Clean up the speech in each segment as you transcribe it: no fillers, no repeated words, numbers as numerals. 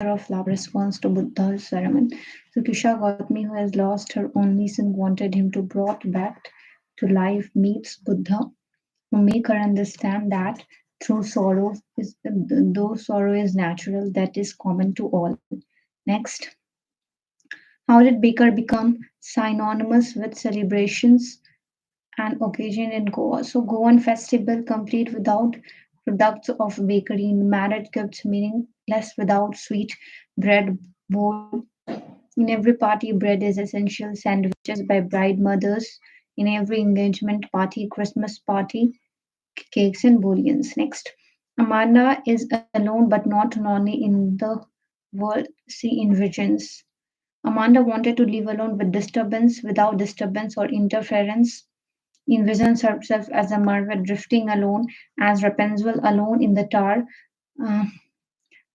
of love response to Buddha's sermon. So Kisha Gautami, who has lost her only son, wanted him to brought back to life, meets Buddha, who make her understand that through sorrow is though sorrow is natural, that is common to all. Next, how did Baker become synonymous with celebrations and occasion in Goa? So Goan festival complete without products of bakery, marriage gifts meaningless without sweet bread bowl. In every party, bread is essential. Sandwiches by bride mothers. In every engagement party, Christmas party, cakes and bouillons. Next, Amanda is alone but not lonely in the world she envisions. Amanda wanted to live alone with disturbance, without disturbance or interference. Envisions herself as a mermaid drifting alone, as Rapunzel alone in the tower, uh,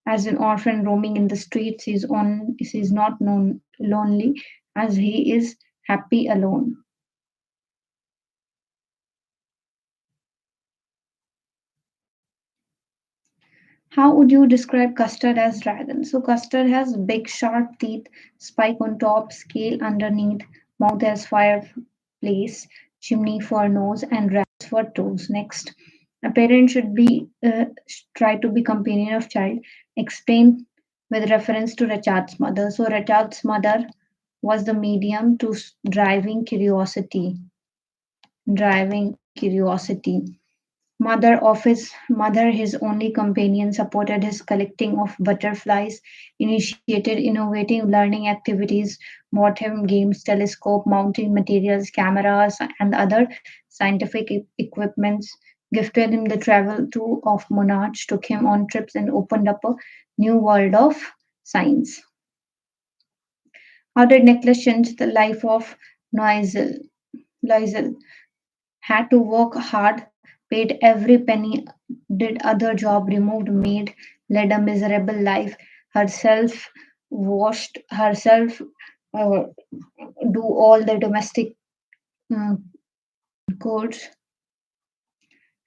as an orphan roaming in the streets. He is not lonely, as he is happy alone. How would you describe custard as dragon? So custard has big sharp teeth, spike on top, scale underneath, mouth as fireplace, chimney for nose, and rats for toes. Next, a parent should be try to be companion of child. Explain with reference to Rachat's mother. So Rachat's mother was the medium to driving curiosity. Mother, his only companion, supported his collecting of butterflies, initiated innovative learning activities, bought him games, telescope, mounting materials, cameras, and other scientific equipments, gifted him the travel tour of monarchs, took him on trips, and opened up a new world of science. How did necklace change the life of Noisel? Loisel had to work hard, paid every penny, did other job, removed maid, led a miserable life, herself washed, herself uh, do all the domestic uh, chores,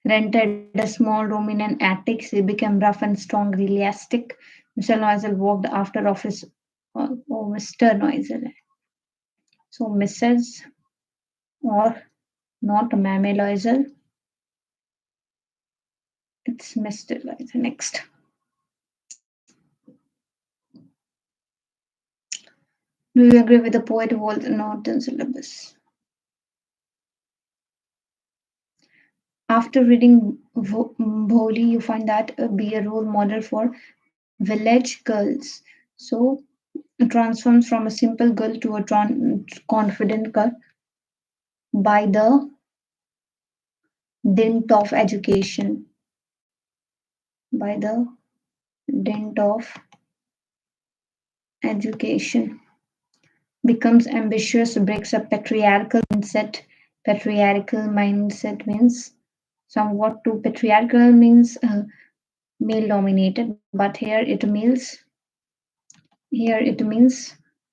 rented a small room in an attic. She became rough and strong, realistic. Mr. Noisel walked after office. Oh, Mr. Noisel. So, Mrs. or not Mammy Loisel, it's Mr. Loisel. Next. Do you agree with the poet Walt Norton syllabus? After reading Bholi, you find that be a role model for village girls. So it transforms from a simple girl to a confident girl by the dint of education. By the dint of education, becomes ambitious, breaks a patriarchal mindset. Patriarchal mindset means somewhat too patriarchal means male dominated, but here it means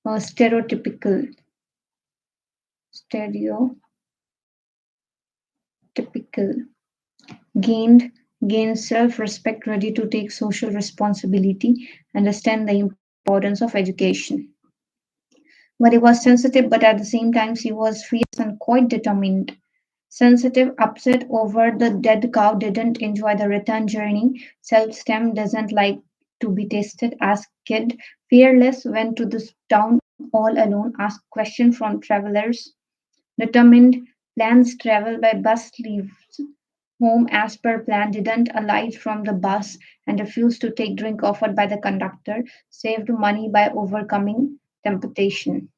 stereotypical stereotypical gained gained self-respect, ready to take social responsibility, understand the importance of education. But he was sensitive, but at the same time he was fierce and quite determined. Sensitive, upset over the dead cow, didn't enjoy the return journey. Self-stem doesn't like to be tested. As kid, fearless, went to the town all alone, asked questions from travelers. Determined, plans travel by bus, leaves home as per plan, didn't alight from the bus and refused to take drink offered by the conductor. Saved money by overcoming temptation.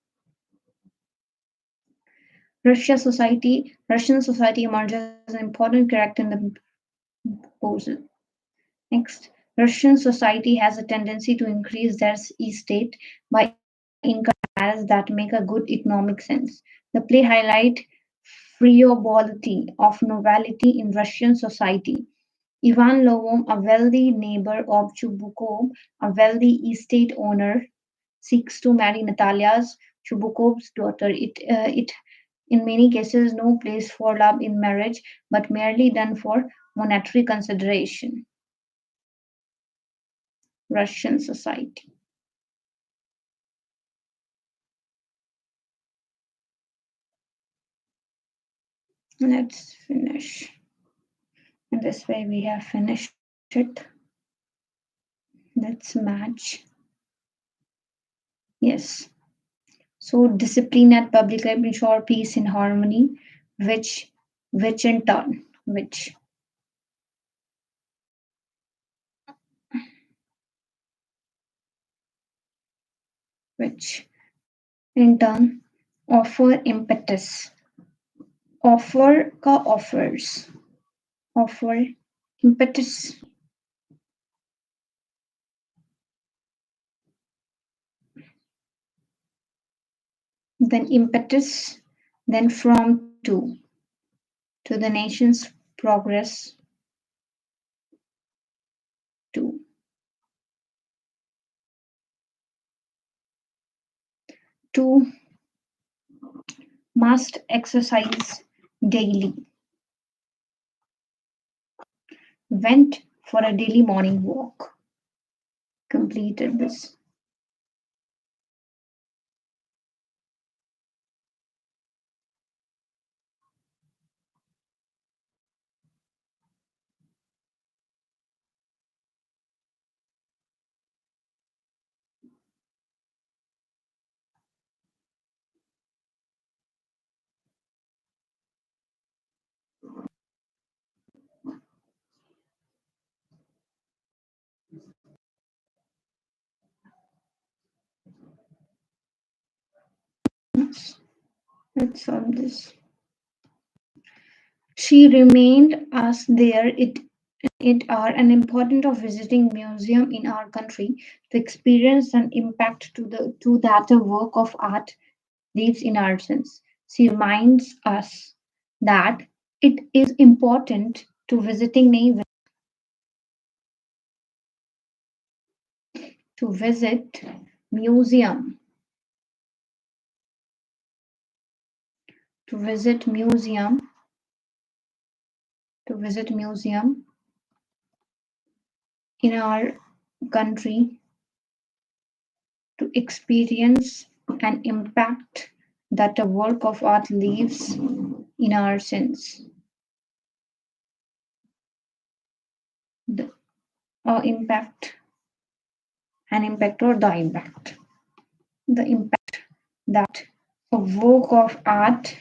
Russian society emerges as an important character in the proposal. Next, Russian society has a tendency to increase their estate by income that make a good economic sense. The play highlight frivolity of nobility in Russian society. Ivan Lobov, a wealthy neighbor of Chubukov, a wealthy estate owner, seeks to marry Natalia's Chubukov's daughter. It in many cases no place for love in marriage, but merely done for monetary consideration. Russian society. Let's finish. In this way, we have finished it. Let's match. Yes. So discipline at public life ensure peace and harmony, which which in turn, which in turn offer impetus. Offer ka offers. Offer impetus. Then impetus, then from to the nation's progress to to must exercise daily. Went for a daily morning walk. Completed this. Let's solve this. She remained us there. It are an important of visiting museum in our country to experience and impact to that a work of art leaves in our sense. She reminds us that it is important to visiting to visit museum to visit museum to visit museum in our country to experience and impact that a work of art leaves in our sense. The impact, an impact or the impact. The impact that a work of art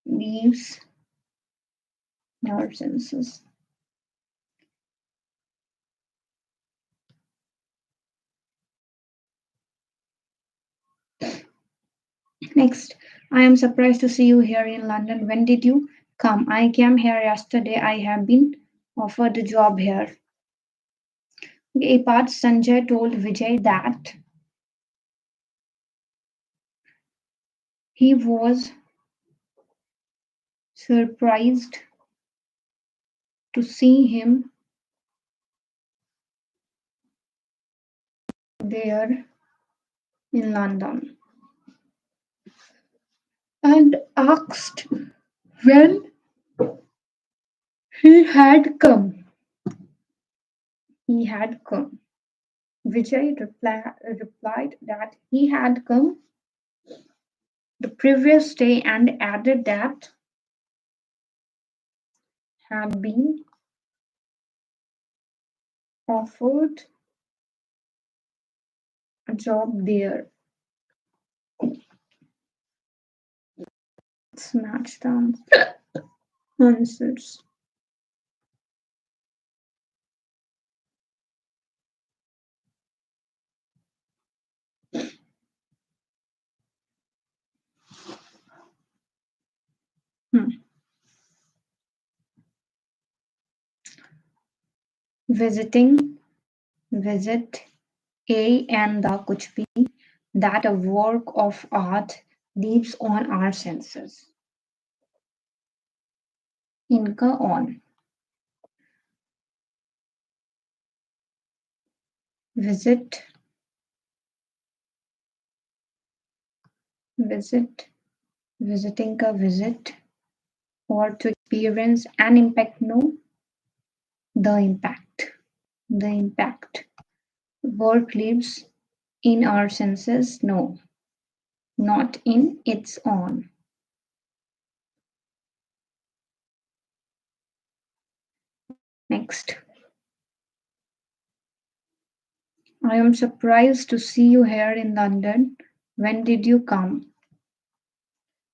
leaves in our senses. Next, I am surprised to see you here in London. When did you come? I came here yesterday. I have been offered a job here. A part Sanjay told Vijay that he was surprised to see him there in London and asked when he had come. He had come. Vijay replied that he had come the previous day and added that had been offered a job there. Let's match the answers. Visiting, visit, a and the kuch bhi, that a work of art leaves on our senses. Inka on. Visit, visiting ka visit, or to experience an impact, no, the impact. The impact. Work lives in our senses, no, not in its own. Next. I am surprised to see you here in London. When did you come?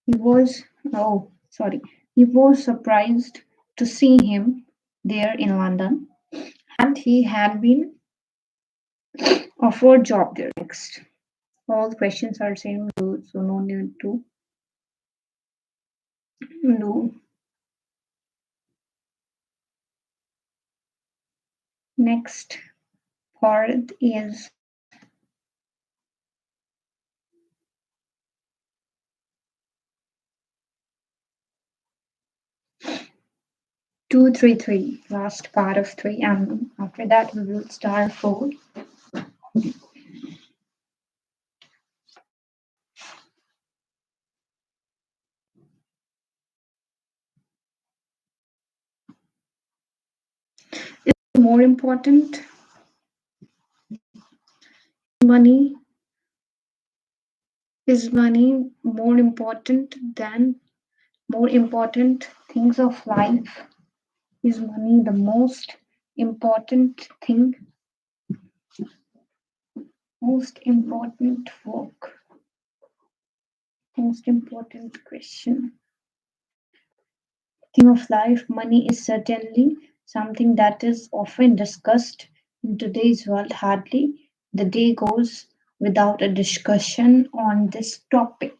He was, oh, sorry. He was surprised to see him there in London, and he had been offered job there. Next. All the questions are same, so no need to do. Next part is 233, last part of 3, and after that we will start 4. More important, money is money more important things of life? Is money the most important thing, most important work, most important question? Thing of life, money is certainly something that is often discussed in today's world. Hardly the day goes without a discussion on this topic.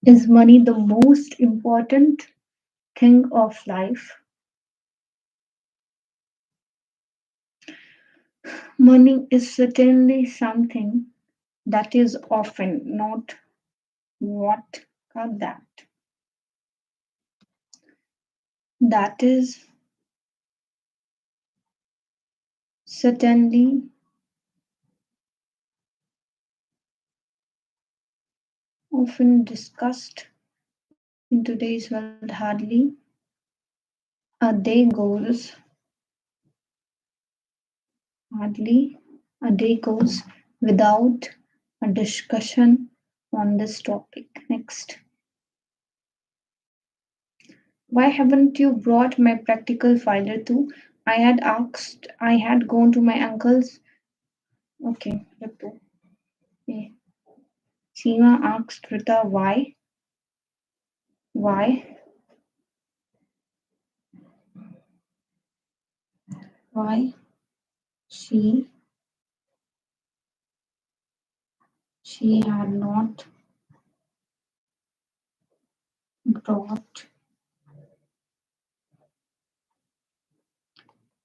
Is money the most important thing of life? Money is certainly something that is often not what got that. That is certainly often discussed in today's world. A day goes hardly a day goes without a discussion on this topic. Next. Why haven't you brought my practical filer too? I had gone to my uncle's. Okay, Ritu. Yeah. Seema asked Rita why. Why? Why she she had not brought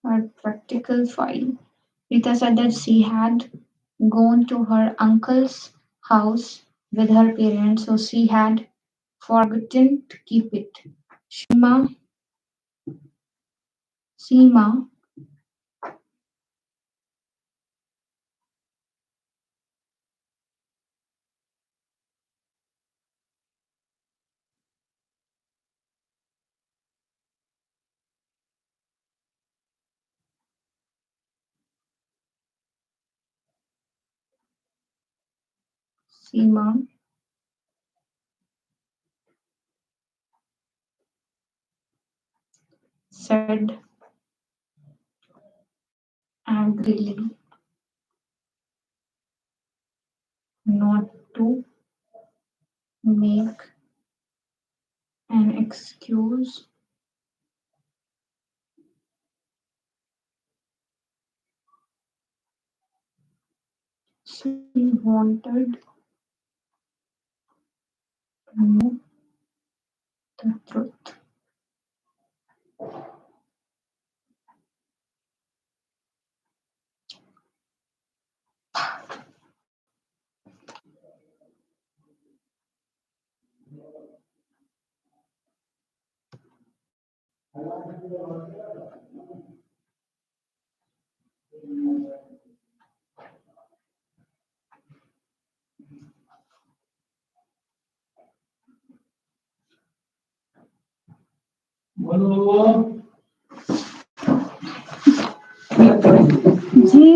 her practical file. Rita said that she had gone to her uncle's house with her parents, so she had forgotten to keep it. Shima, Seema, Seema said angrily not to make an excuse. She wanted to know the truth. जी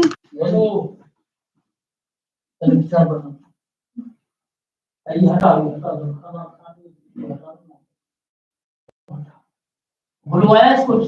बुलवाया कुछ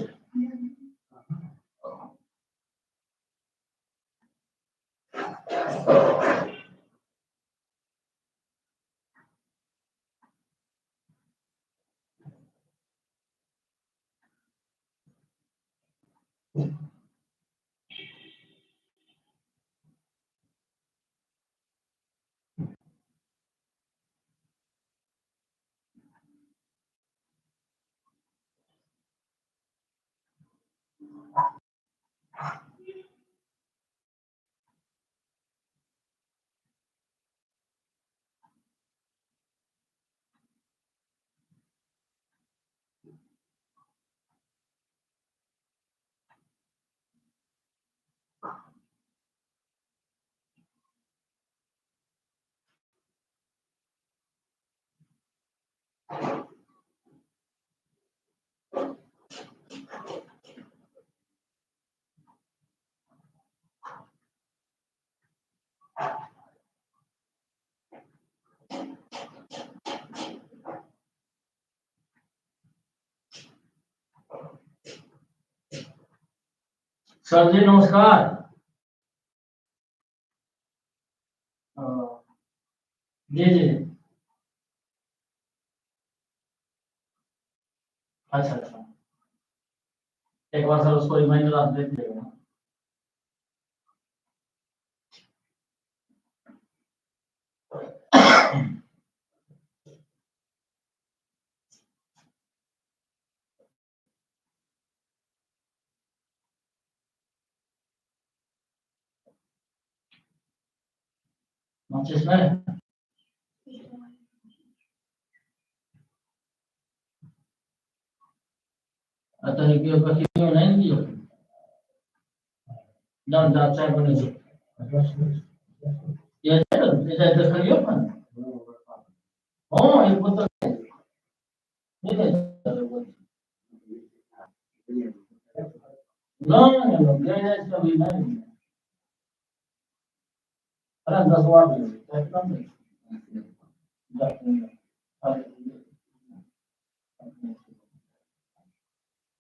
sir जी नमस्कार। जी जी। अच्छा अच्छा, एक बार sir उसको reminder आप दे दीजिएगा। माचिस में atau review review lain dia dan data benar ya tidak ada karyawan oh itu betul ini no dia ada sekali lain ada sesuatu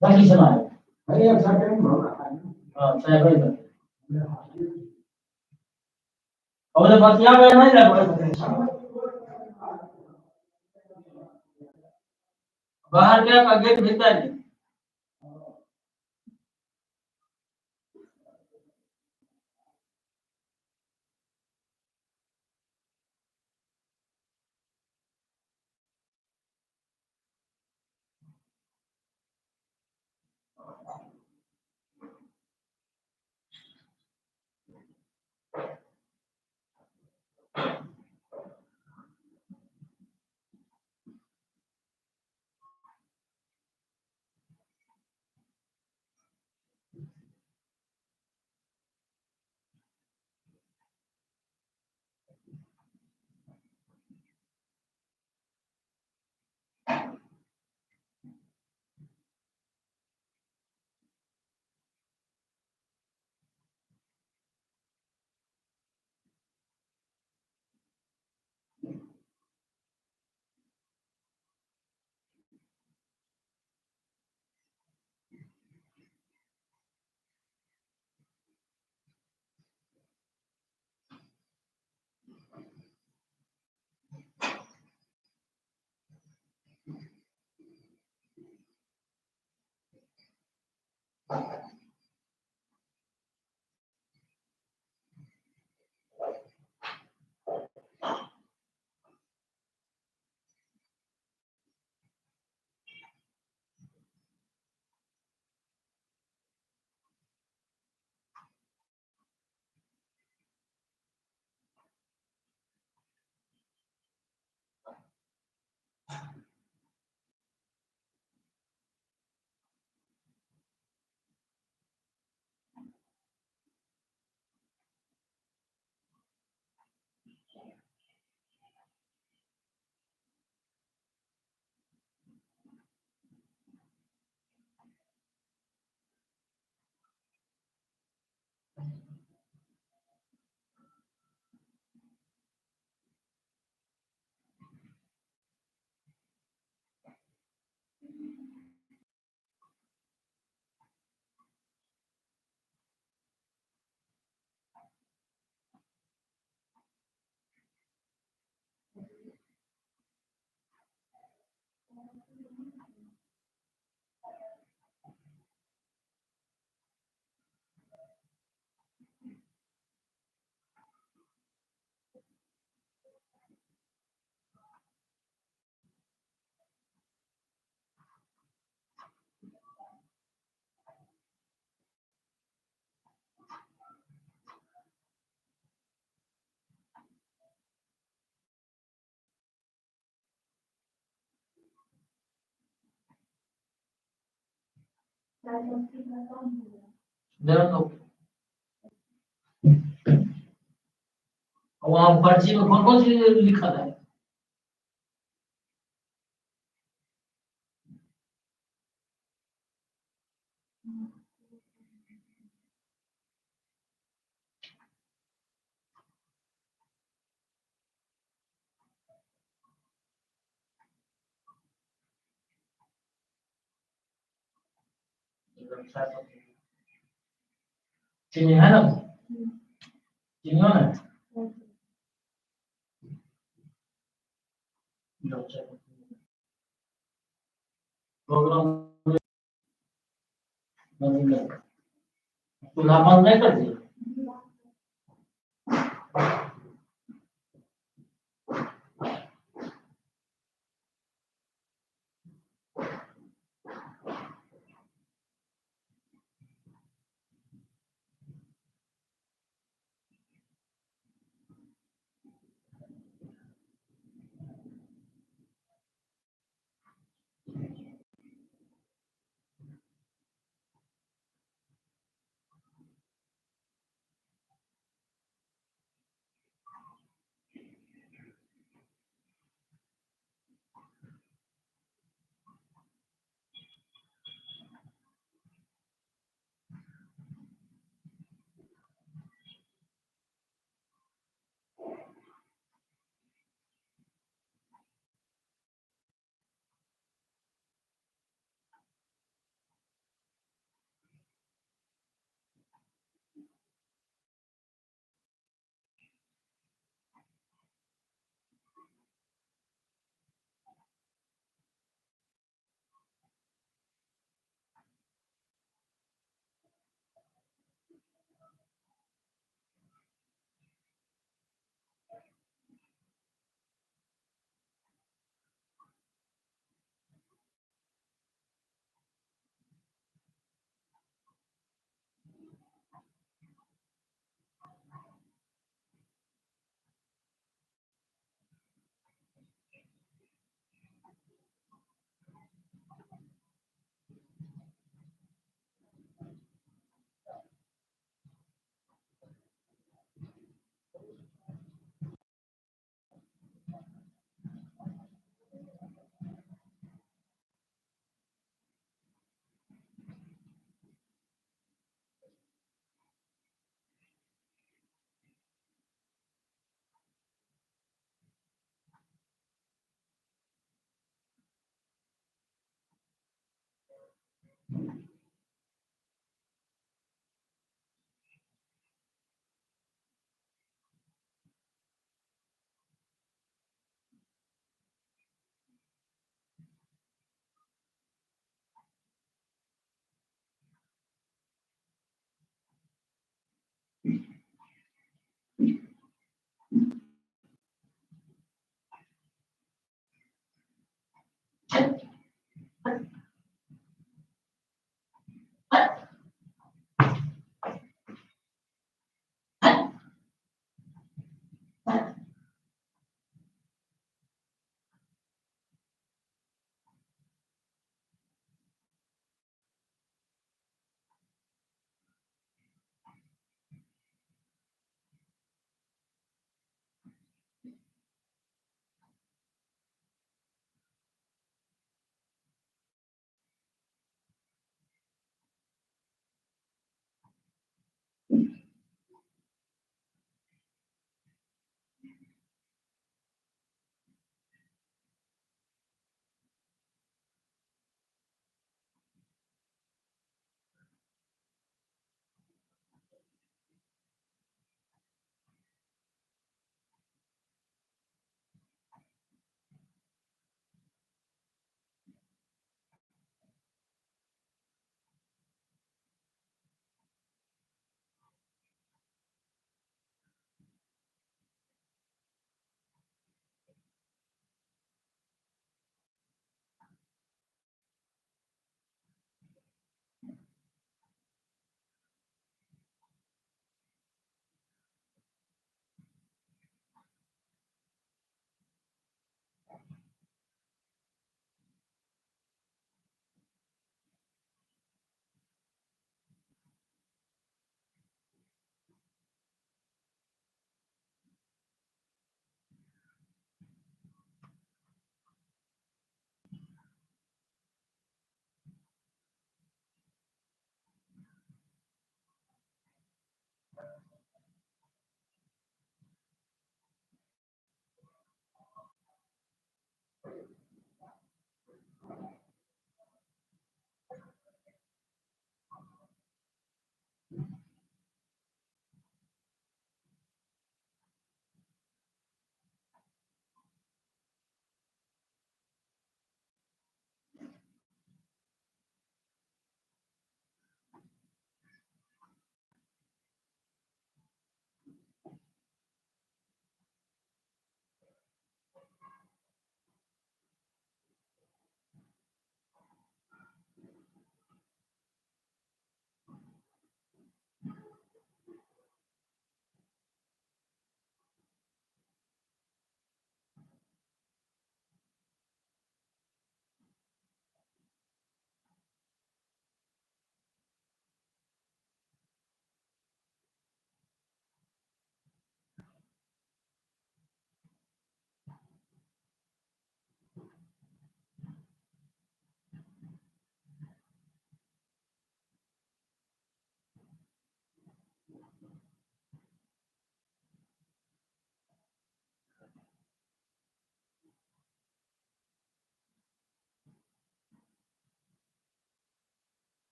lagi senang saya saya beri और बतिया में नहीं लगा बाहर क्या का गेट भीतर देखो तो वहाँ पर्ची में कौन कौन सी लिखा था? चीनी है ना? चीनी है ना? प्रोग्राम चूल्हा बंद नहीं कर दिया?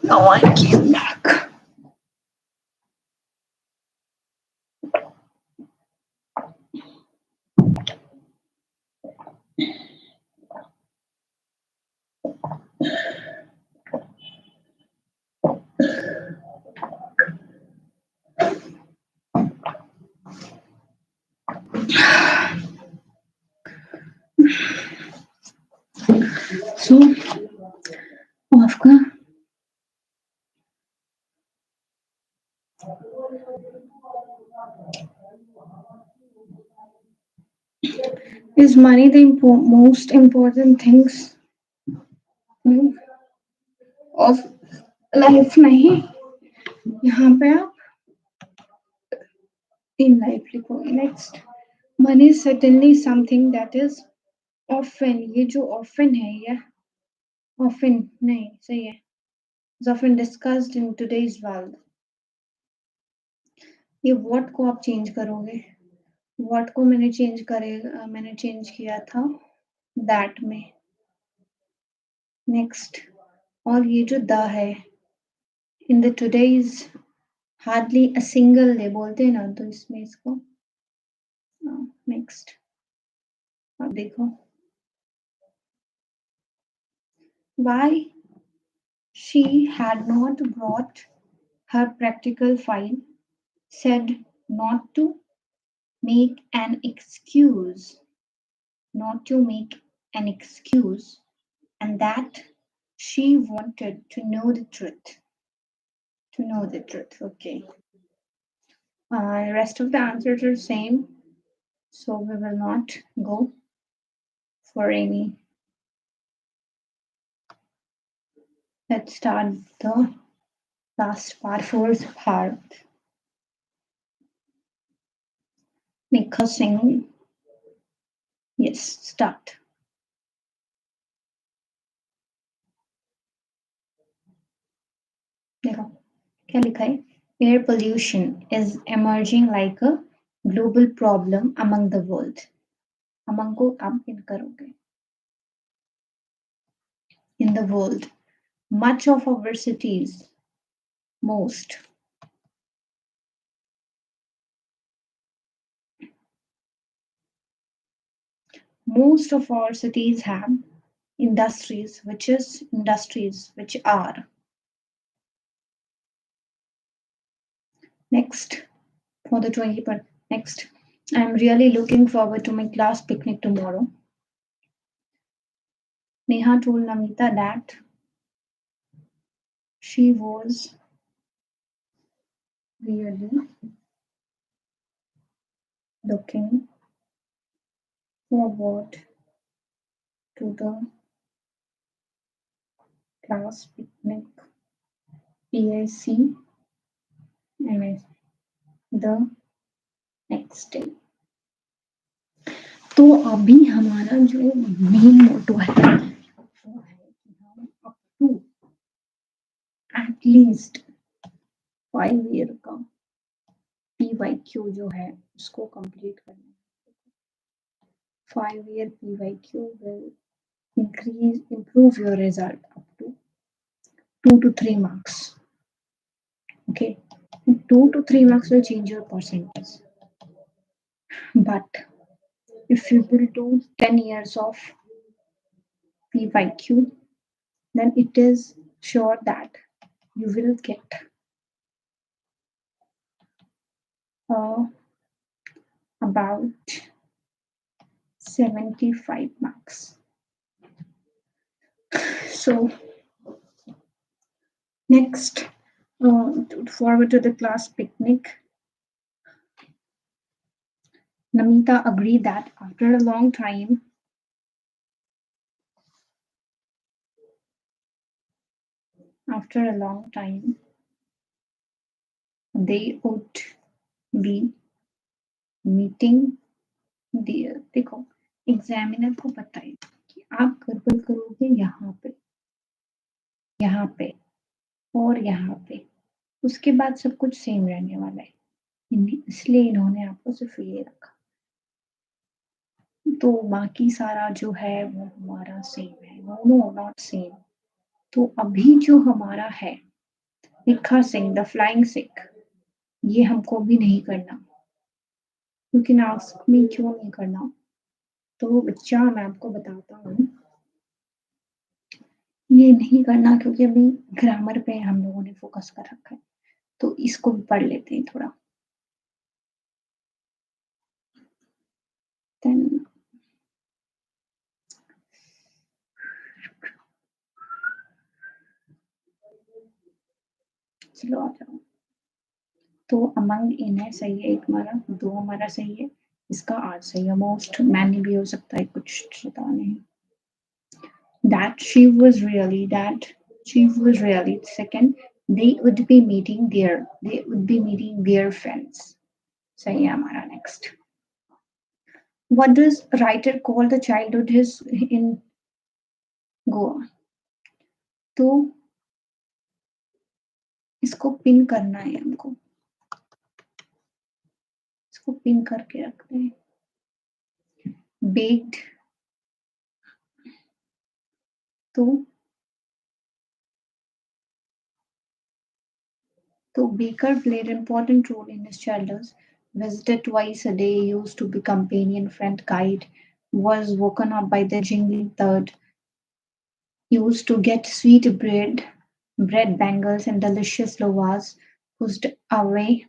Now I came back. So, आपका is money the most important things of life? नहीं, यहाँ पे आप in life लिखोगे. Next, money is certainly something that is often, ये जो often है ये often नहीं सही है, is often discussed in today's world. ये what को आप change करोगे, what को मैंने change किया था दैट में नेक्स्ट और ये जो द है in the today's hardly a single day बोलते हैं ना तो इसमें इसको नेक्स्ट अब देखो why she had not brought her practical file said not to make an excuse not to make an excuse and that she wanted to know the truth okay rest of the answers are same so we will not go for any. Let's start the last part, fourth part. Make her sing. Yes, start. देखो क्या लिखा है air pollution is emerging like a global problem among the world. among को आप इन करोगे in the world. Much of our cities, most of our cities have industries which are next for the 20 per next. I'm really looking forward to my class picnic tomorrow. Neha told Namita that she was really looking forward to the class picnic PIC and the next day. तो अभी हमारा जो main motto है वो है कि हम up to at least 5 year का PYQ जो है उसको कंप्लीट करना है. 5 year PYQ will improve your result up to 2 to 3 marks. Okay, 2 to 3 marks will change your percentage. But if you will do 10 years of PYQ, then it is sure that you will get about 75 marks. So next, forward to the class picnic. Namita agreed that after a long time, they would be meeting dear. देखो examiner को पता है कि आप गड़बड़ करोगे यहाँ पे और यहाँ पे उसके बाद सब कुछ सेम रहने वाला है इसलिए इन्होंने आपको सिर्फ ये रखा तो बाकी सारा जो है वो हमारा सेम है नो नॉट सेम तो अभी जो हमारा है मिखा सिंह द फ्लाइंग सिख ये हमको भी नहीं करना क्योंकि आस्क मी क्यों नहीं करना तो बच्चा मैं आपको बताता हूँ ये नहीं करना क्योंकि अभी ग्रामर पे हम लोगों ने फोकस कर रखा है तो इसको भी पढ़ लेते हैं थोड़ा देन चलो आ जाओ तो अमंग इन है सही है एक हमारा दो हमारा सही है इसका 8 सही है मोस्ट मैनी भी हो सकता है कुछ पता नहीं that she was really second they would be meeting their friends सही है हमारा next what does writer call the childhood his in Goa तो इसको पिन करना है हमको इसको पिन करके रखते हैं baked तो Baker played an important role in his childhood. Visited twice a day, used to be companion, friend, guide. Was woken up by the jingling third. Used to get sweet bread bangles, and delicious lovas. Pushed away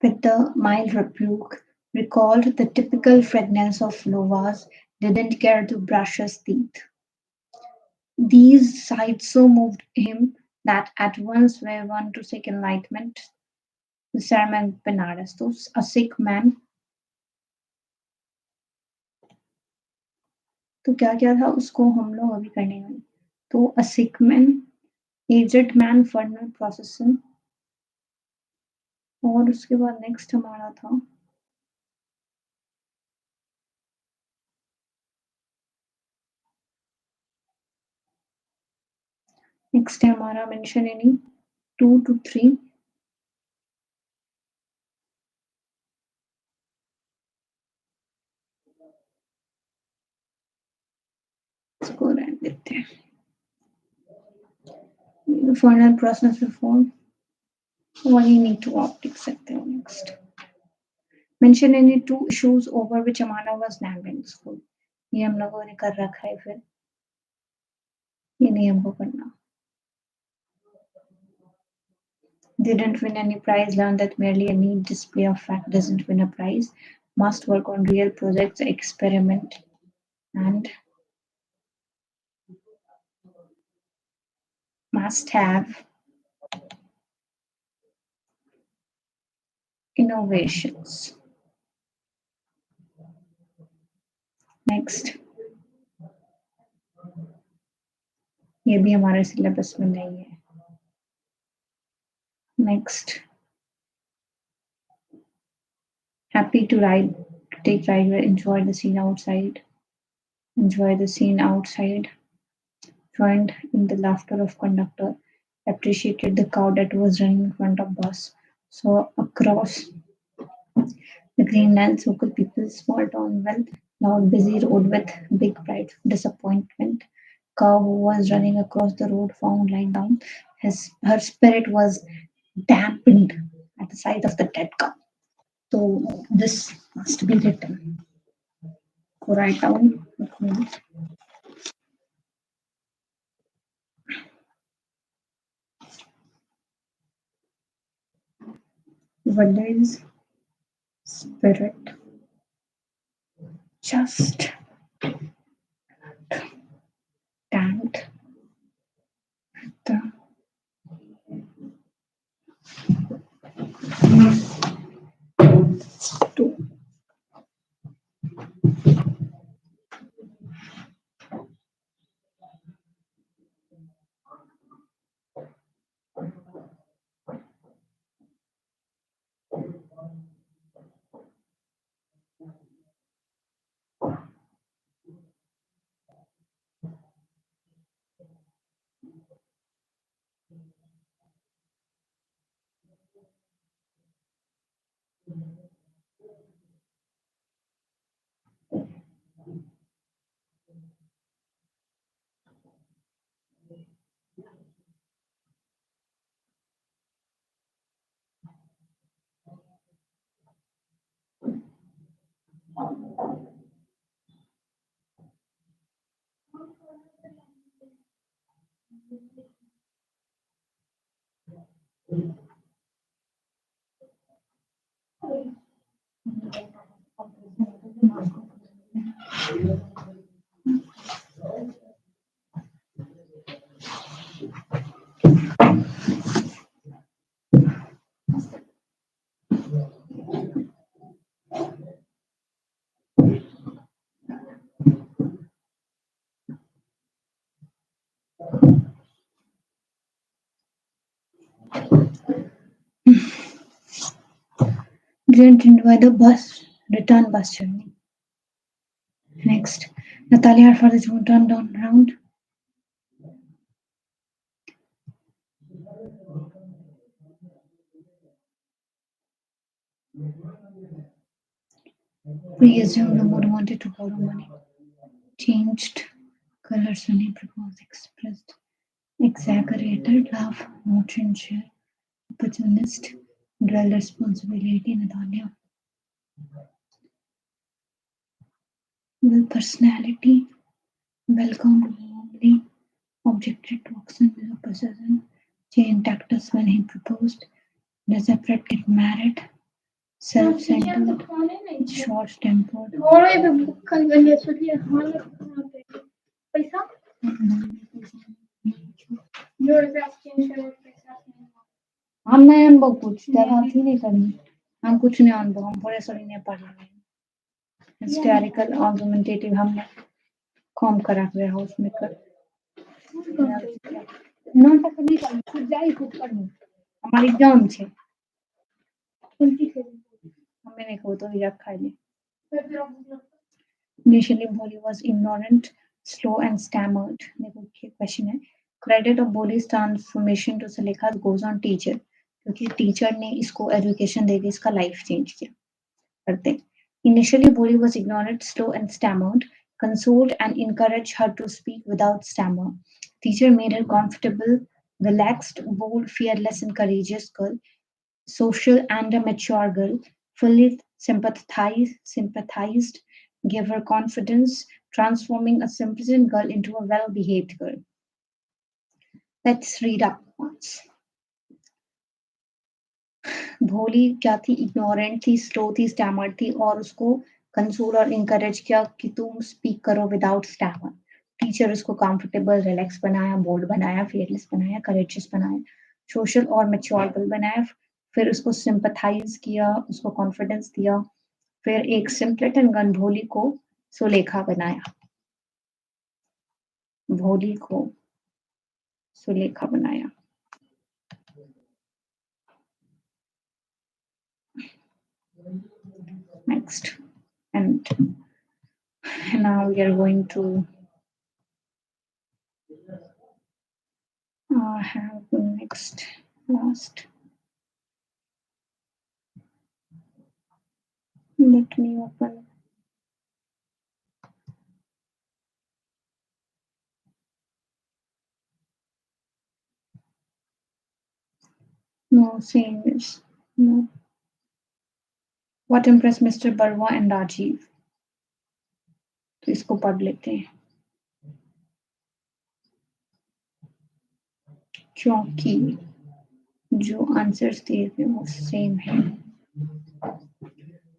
with the mild rebuke. Recalled the typical fragrance of lovas. Didn't care to brush his teeth. These sights so moved him that at once were one to seek enlightenment. The sermon Benares, तो a sick man, तो क्या क्या था उसको हम लोग अभी करने वाले, तो a sick man, aged man, funeral procession, और उसके बाद नेक्स्ट हमारा था नेक्स्ट है हमारा मेंशन एनी 2 to 3, इसको रहने देते हैं. Funeral process reform, वही need to opt लिख सकते हो. Next mention any 2 issues over which Amana was named in school. ये हम लोगों ने कर रखा है, फिर ये नहीं हमको करना. Didn't win any prize, learned that merely a neat display of fact doesn't win a prize. Must work on real projects, experiment, and must have innovations. Next, ये भी हमारे सिलेबस में नहीं है. Next, happy to ride, take ride, enjoy the scene outside. Enjoy the scene outside. Joined in the laughter of conductor. Appreciated the cow that was running in front of bus. Saw across the Greenland local people, small town, well, loud, busy road with big pride, disappointment. Cow who was running across the road found lying down. Her spirit was dampened at the sight of the dead cow. So this must be written. Go write down. What is spirit? Just damped the two. Didn't enjoy the return bus journey. Next, Natalia for the turned on around. We assumed the mood wanted to borrow money. Changed Color Sunny Propose expressed exaggerated love, not sincere, opportunist, dual responsibility, Natalia. Well, personality, welcomed warmly, objected to action with a possession, changed tactics when he proposed, desperate get married, self-centered, short-tempered. हम नहीं अनुभव कुछ जगह थी नहीं करनी हम कुछ नहीं अनुभव हम पूरे सॉरी नहीं पढ़ रहे हिस्टोरिकल आर्गुमेंटेटिव हमने कॉम करा हुआ हाउस में कर नाटक नहीं करनी खुद जाई खुद करनी हमारी एग्जाम छे हमें नहीं खो तो या खा ले Initially, Boli was ignorant, slow, and stammered. देखो ये question है. Credit of Boli's transformation to Sulekha goes on teacher, क्योंकि teacher ने इसको education देके इसका life change किया. करते. Initially, Boli was ignorant, slow, and stammered. Consoled and encouraged her to speak without stammer. Teacher made her comfortable, relaxed, bold, fearless, and courageous girl. Social and a mature girl, fully sympathized, gave her confidence, transforming a simpleton girl into a well-behaved girl. Let's read up once. भोली क्या थी ignorant थी slow थी stammer थी और उसको console और encourage किया कि तुम स्पीक करो विदाउट स्टैमर टीचर उसको कंफर्टेबल रिलैक्स बनाया बोल्ड बनाया फियरलेस बनाया करेजियस बनाया सोशल और मैच्योर गर्ल बनाया फिर उसको सिंपथाइज किया उसको कॉन्फिडेंस दिया फिर एक सिंपलेटन गन भोली को सुलेखा बनाया भोली को सुलेखा बनाया next and now we are going to have the next last let me open no same is no what impressed Mr. Barwa and Rajiv तो इसको पढ़ लेते हैं क्योंकि जो आंसर्स दिए थे वो सेम है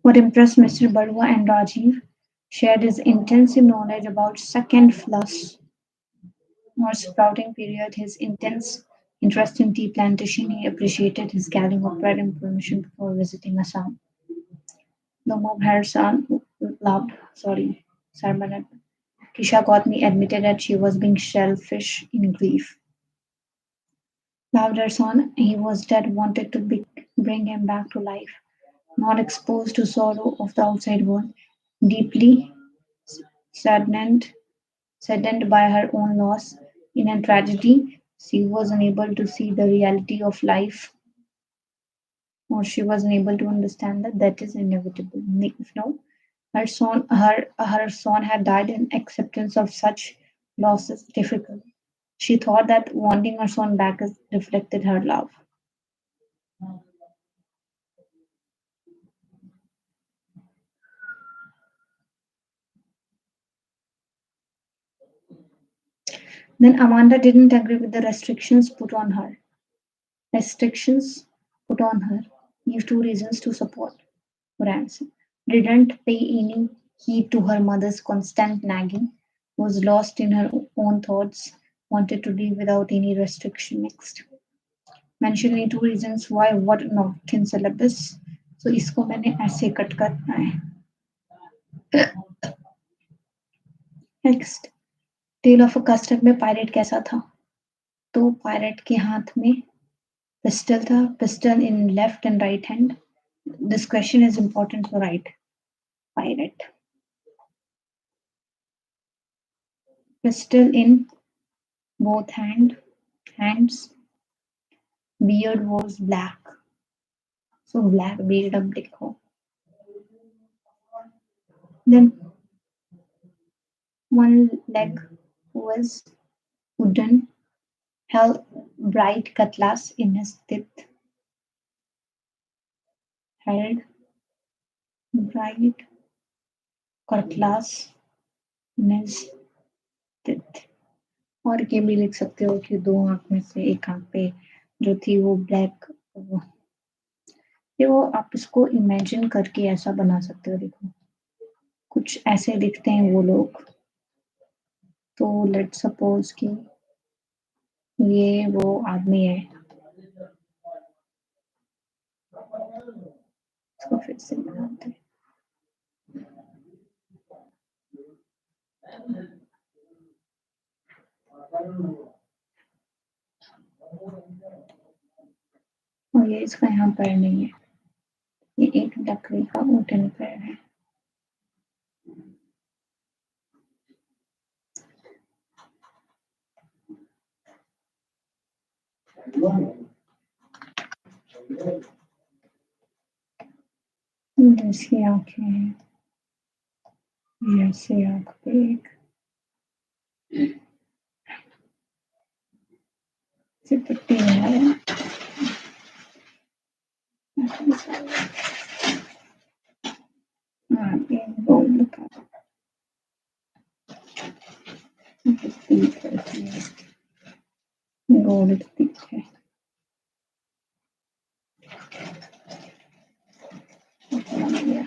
What impressed Mr. Barwa and Rajiv shared his intensive knowledge about second flush or sprouting period, his intense interest in tea plantation. He appreciated his gathering of bread information before visiting Assam. The mob had loved, sermon. Kisha Gautami admitted that she was being selfish in grief. Loved her son, he was dead, wanted to bring him back to life, not exposed to sorrow of the outside world, deeply saddened by her own loss. In a tragedy, she was unable to see the reality of life, or she was unable to understand that that is inevitable. No, her son had died, and acceptance of such loss is difficult. She thought that wanting her son back reflected her love. Then Amanda didn't agree with the restrictions put on her. Give two reasons to support Ransom. Didn't pay any heed to her mother's constant nagging, was lost in her own thoughts, wanted to live without any restriction next. Mentioning two reasons why what not in syllabus. So इसको मैंने ऐसे cut करना है. Next. Tale of a custard में pirate कैसा था तो pirate के हाथ में पिस्टल था pistol in left and right hand this question is important for right pirate pistol in both hands beard was black so black beard अब लिखो then one leg was wooden, held bright cutlass in his teeth, held bright cutlass in his teeth. और ये भी लिख सकते हो कि दो आंख में से एक आंख पे जो थी वो ब्लैक, ये वो आप इसको इमेजिन करके ऐसा बना सकते हो। देखो कुछ ऐसे दिखते हैं वो लोग, तो लेट सपोज कि ये वो आदमी है। इसको फिर से बनाते हैं। और ये इसका यहाँ पैर नहीं है, ये एक लकड़ी का वुडन पैर है। जैसी आंखें हैं, ऐसे आंख पे एक से पट्टी बना है। हाँ ये गोल लिखा है, गोल दिख है। बना गया।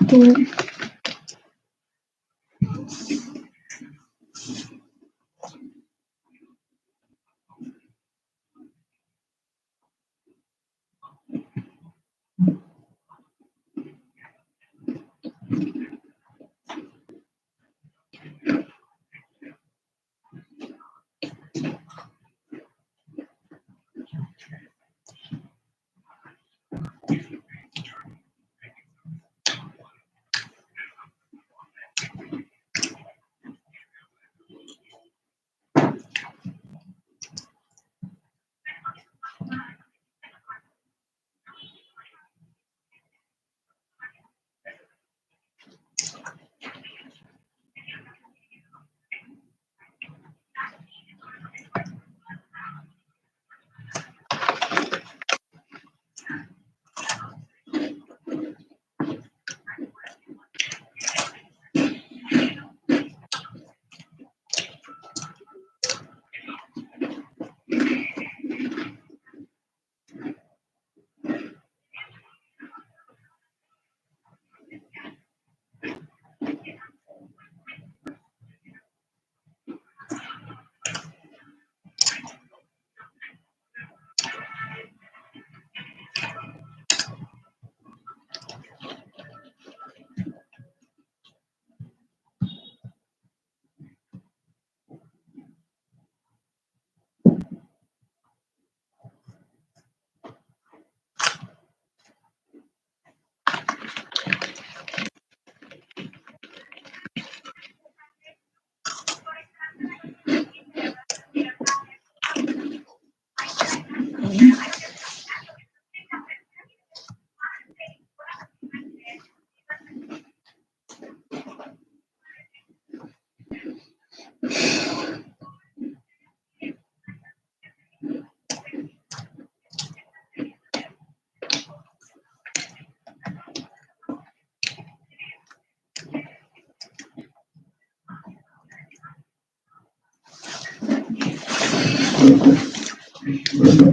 to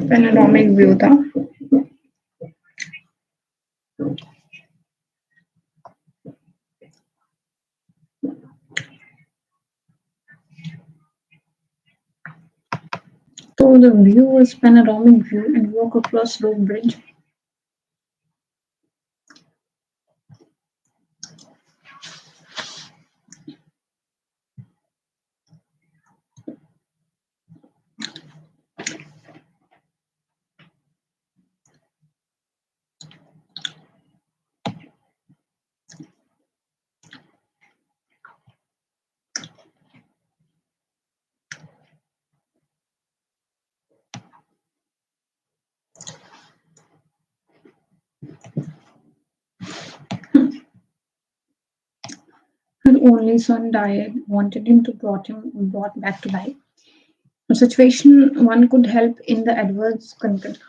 panoramic view था. So the view was panoramic view and walk across rope bridge. Her only son died, wanted him to brought back to life. A situation one could help in the adverse content.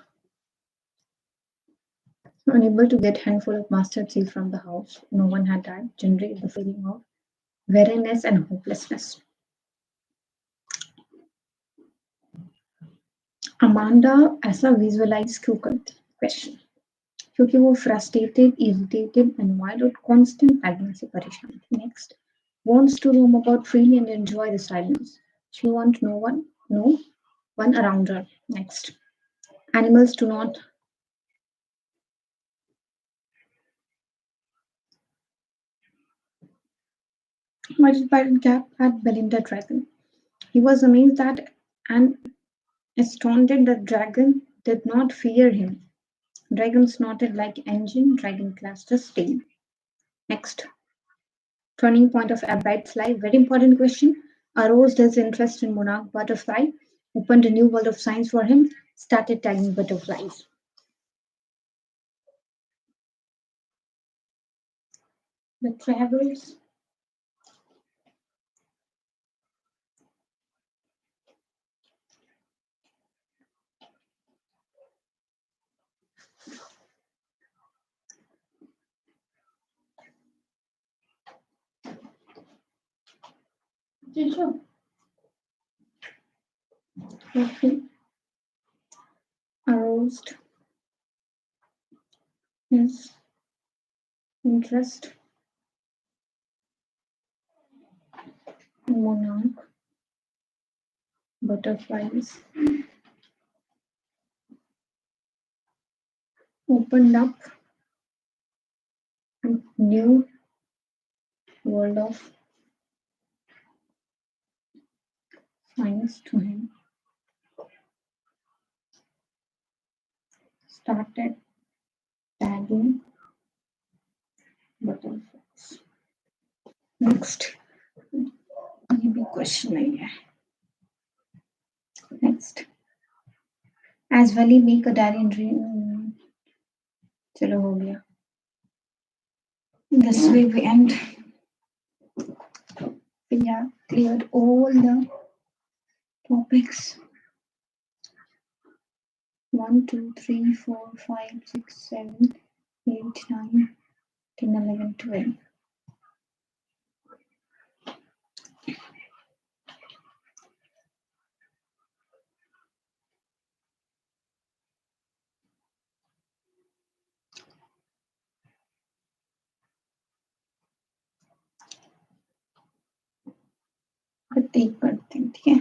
Unable to get handful of mustard seed from the house, no one had died, generate the feeling of weariness and hopelessness. Amanda ऐसा visualise क्यों करती question क्योंकि वो frustrated irritated and wild constant paging से परेशान थी next wants to roam about freely and enjoy the silence. She wants no one around her. Next, animals do not. Invited by Gap at Belinda Dragon. He was amazed that and astounded that Dragon did not fear him. Dragon snorted like engine. Dragon clashed his tail. Next, turning point of Abbate's life. Very important question. Aroused his interest in monarch butterfly. Opened a new world of science for him. Started tagging butterflies. The travels. Okay. Aroused his interest monarch, butterflies, opened up a new world of science to him. Started tagging butterflies. Next, ये भी question नहीं है. Next, as Wali make a diary entry. चलो हो गया. This way we end. We have cleared all the topics. 1, 2, 3, 4, 5, 6, 7, 8, 9, 10, 11, 12. प्रत्येक करते हैं, ठीक है.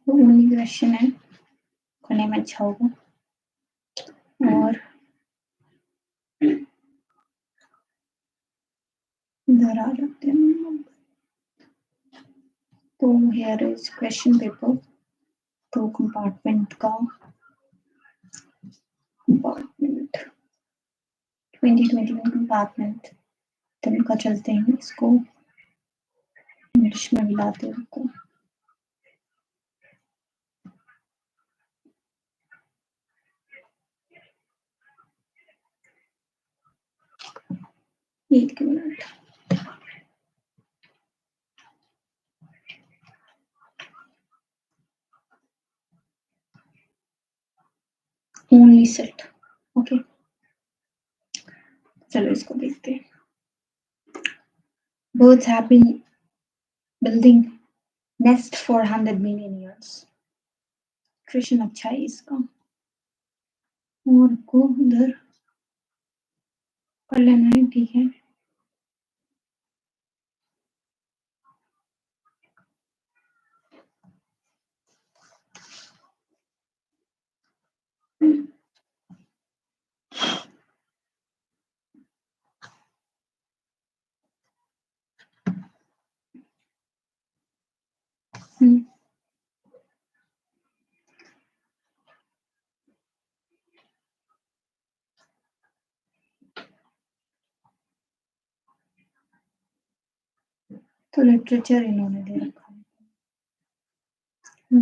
तो ओनली क्वेश्चन है, करने में अच्छा होगा. और इधर आ जाते हैं. तो here is question paper. तो कंपार्टमेंट का कंपार्टमेंट 2021 कंपार्टमेंट दिन का चलते हैं. इसको इंग्लिश में मिलाते हैं को. एक मिनट. Only set. ओके, चलो इसको देखते हैं. Birds have been building nest for 100 million years. Question अच्छा है इसका. और को उधर कर लेना है, ठीक है. तो लिटरेचर इन्होंने दे रखा है.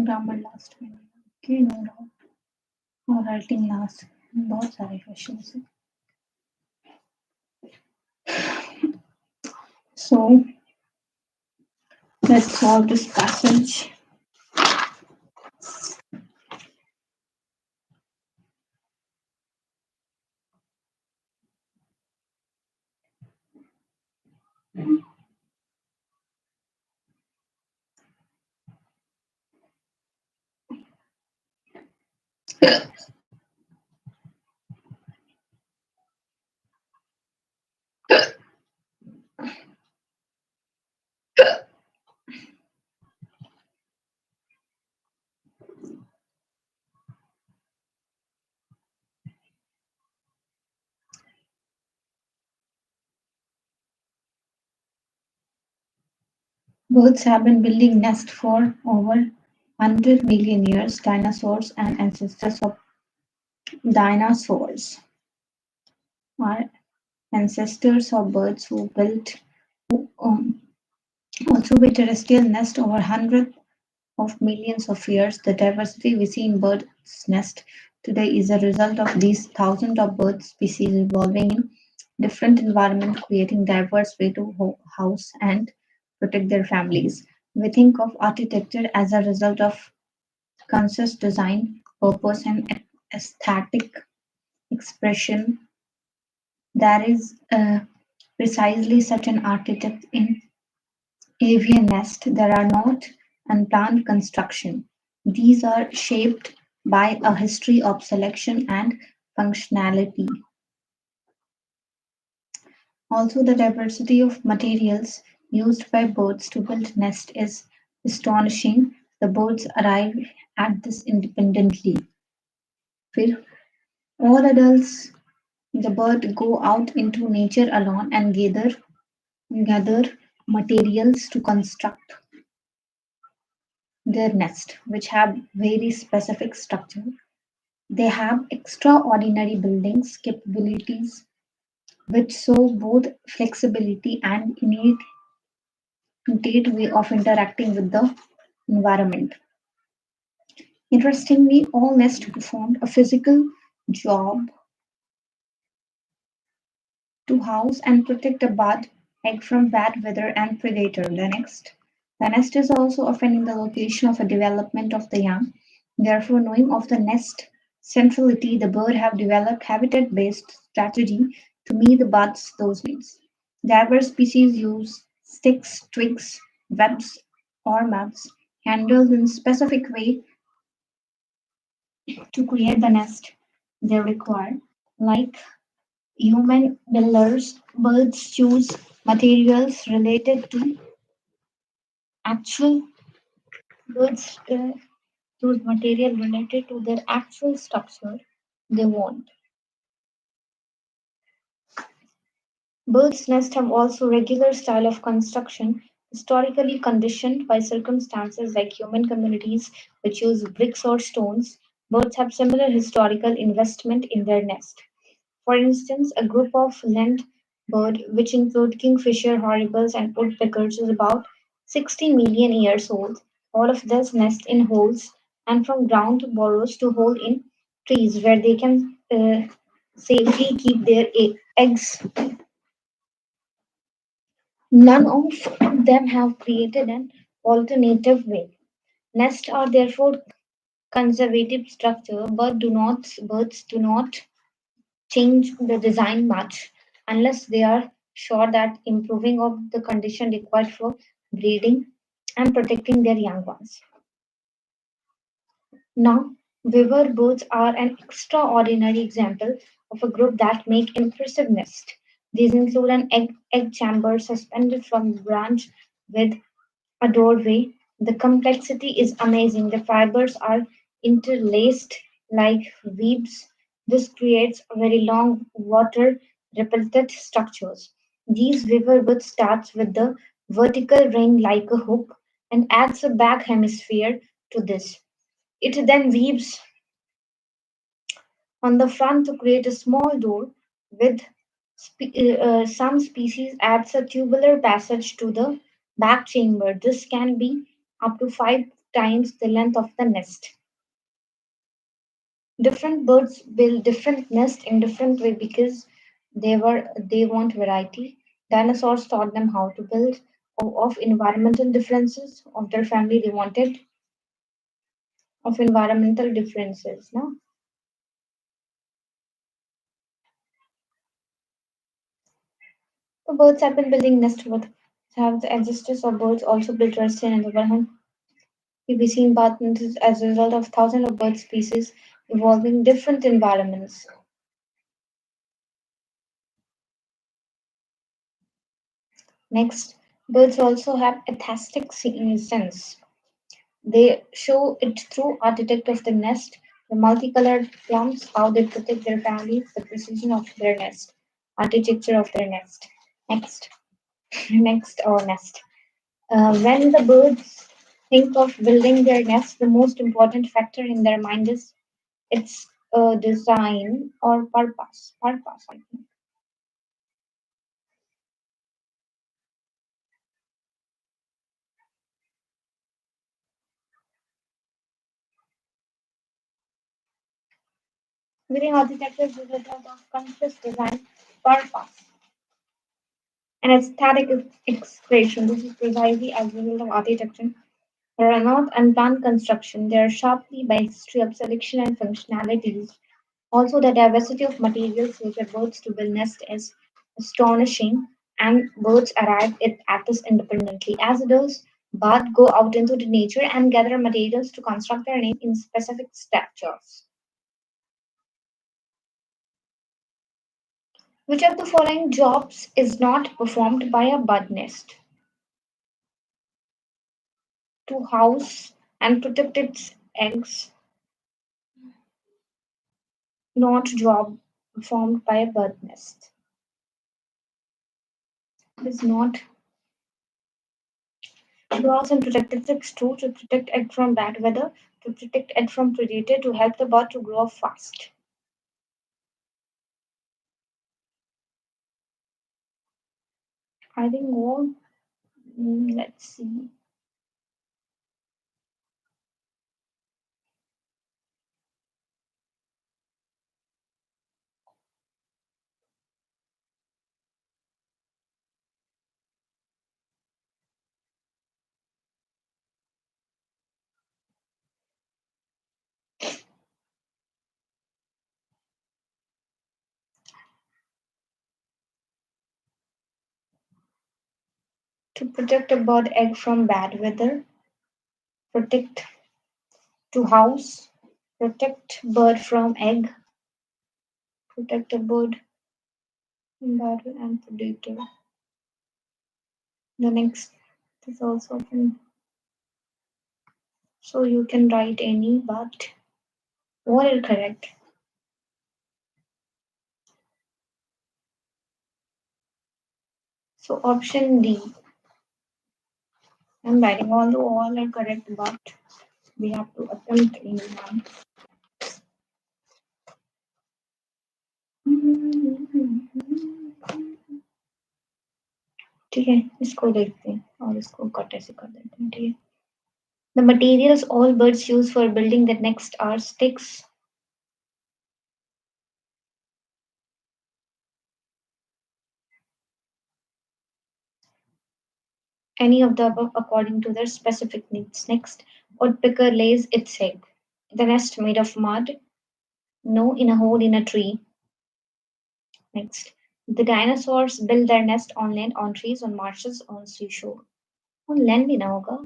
ग्रामर लास्ट में. Okay, no doubt. और राइटिंग लास्ट. बहुत सारे क्वेश्चंस हैं. So let's solve this passage. Birds have been building nests for over 100 million years. Dinosaurs and ancestors of dinosaurs are ancestors of birds who built also built terrestrial nest over hundreds of millions of years. The diversity we see in birds' nest today is a result of these thousands of bird species evolving in different environments, creating diverse way to house and protect their families. We think of architecture as a result of conscious design, purpose, and aesthetic expression. There is precisely such an architect in avian nest. There are not unplanned construction. These are shaped by a history of selection and functionality. Also, the diversity of materials used by birds to build nest is astonishing. The birds arrive at this independently. फिर all adults, the bird go out into nature alone and gather materials to construct their nest, which have very specific structure. They have extraordinary buildings capabilities, which show both flexibility and innate way of interacting with the environment. Interestingly, all nests performed a physical job to house and protect a bud egg from bad weather and predator. The nest is also often in the location of a development of the young. Therefore, knowing of the nest centrality, the bird have developed habitat-based strategy to meet the bud's those needs. Diverse species use sticks, twigs, webs, or mats handled in specific way to create the nest they require. Like human builders, birds choose materials related to actual birds choose material related to their actual structure they want. Birds' nests have also regular style of construction, historically conditioned by circumstances like human communities which use bricks or stones. Birds have similar historical investment in their nest. For instance, a group of land bird, which include kingfisher, hornbills, and woodpeckers, is about 60 million years old. All of this nest in holes and from ground burrows to hole in trees where they can safely keep their eggs. None of them have created an alternative way. Nests are therefore conservative structure, but birds do not change the design much unless they are sure that improving of the condition required for breeding and protecting their young ones. Now, weaver birds are an extraordinary example of a group that make impressive nest. These include an egg chamber suspended from a branch with a doorway. The complexity is amazing. The fibers are interlaced like weaves. This creates very long water repellent structures. These weaver wood starts with the vertical ring like a hook and adds a back hemisphere to this. It then weaves on the front to create a small door with some species adds a tubular passage to the back chamber. This can be up to 5 times the length of the nest. Different birds build different nests in different way because they want variety. Dinosaurs taught them how to build of environmental differences of their family. They wanted of environmental differences. No, the birds have been building nests with have the ancestors of birds also built nests in the Burhan PVC patterns as a result of thousands of bird species evolving different environments. Next, birds also have aesthetic sense. They show it through architect of the nest, the multicolored plums, how they protect their families, the precision of their nest, architecture of their nest. Next, next or nest. When the birds think of building their nest, the most important factor in their mind is its design or purpose. Purpose, I think. Within architecture is the result of conscious design, purpose, and aesthetic expression. This is precisely as a result of architecture. They are not unplanned construction. They are sharply by history of selection and functionalities. Also, the diversity of materials used by birds to build nests is astonishing. and birds arrive at this independently. As adults, birds go out into the nature and gather materials to construct their nest in specific structures. Which of the following jobs is not performed by a bird nest? To house and protect its eggs, not job performed by a bird nest. Is not to house and protect its eggs too, to protect egg from bad weather, to protect egg from predator, to help the bird to grow up fast. I think all. Let's see. To protect a bird egg from bad weather, protect to house, protect bird from egg, protect a bird from bad and predator. The next is also from, so you can write any, but what is correct? So option D. I'm writing although all are correct, but we have to attempt any one. ठीक है इसको देखते हैं और इसको cut ऐसे कर देते हैं ठीक है. The materials all birds use for building the nest are sticks. Any of the above according to their specific needs. Next, woodpecker lays its egg. The nest made of mud. No, in a hole in a tree. Next, the dinosaurs build their nest on land, on trees, on marshes, on seashore. On land ही ना होगा.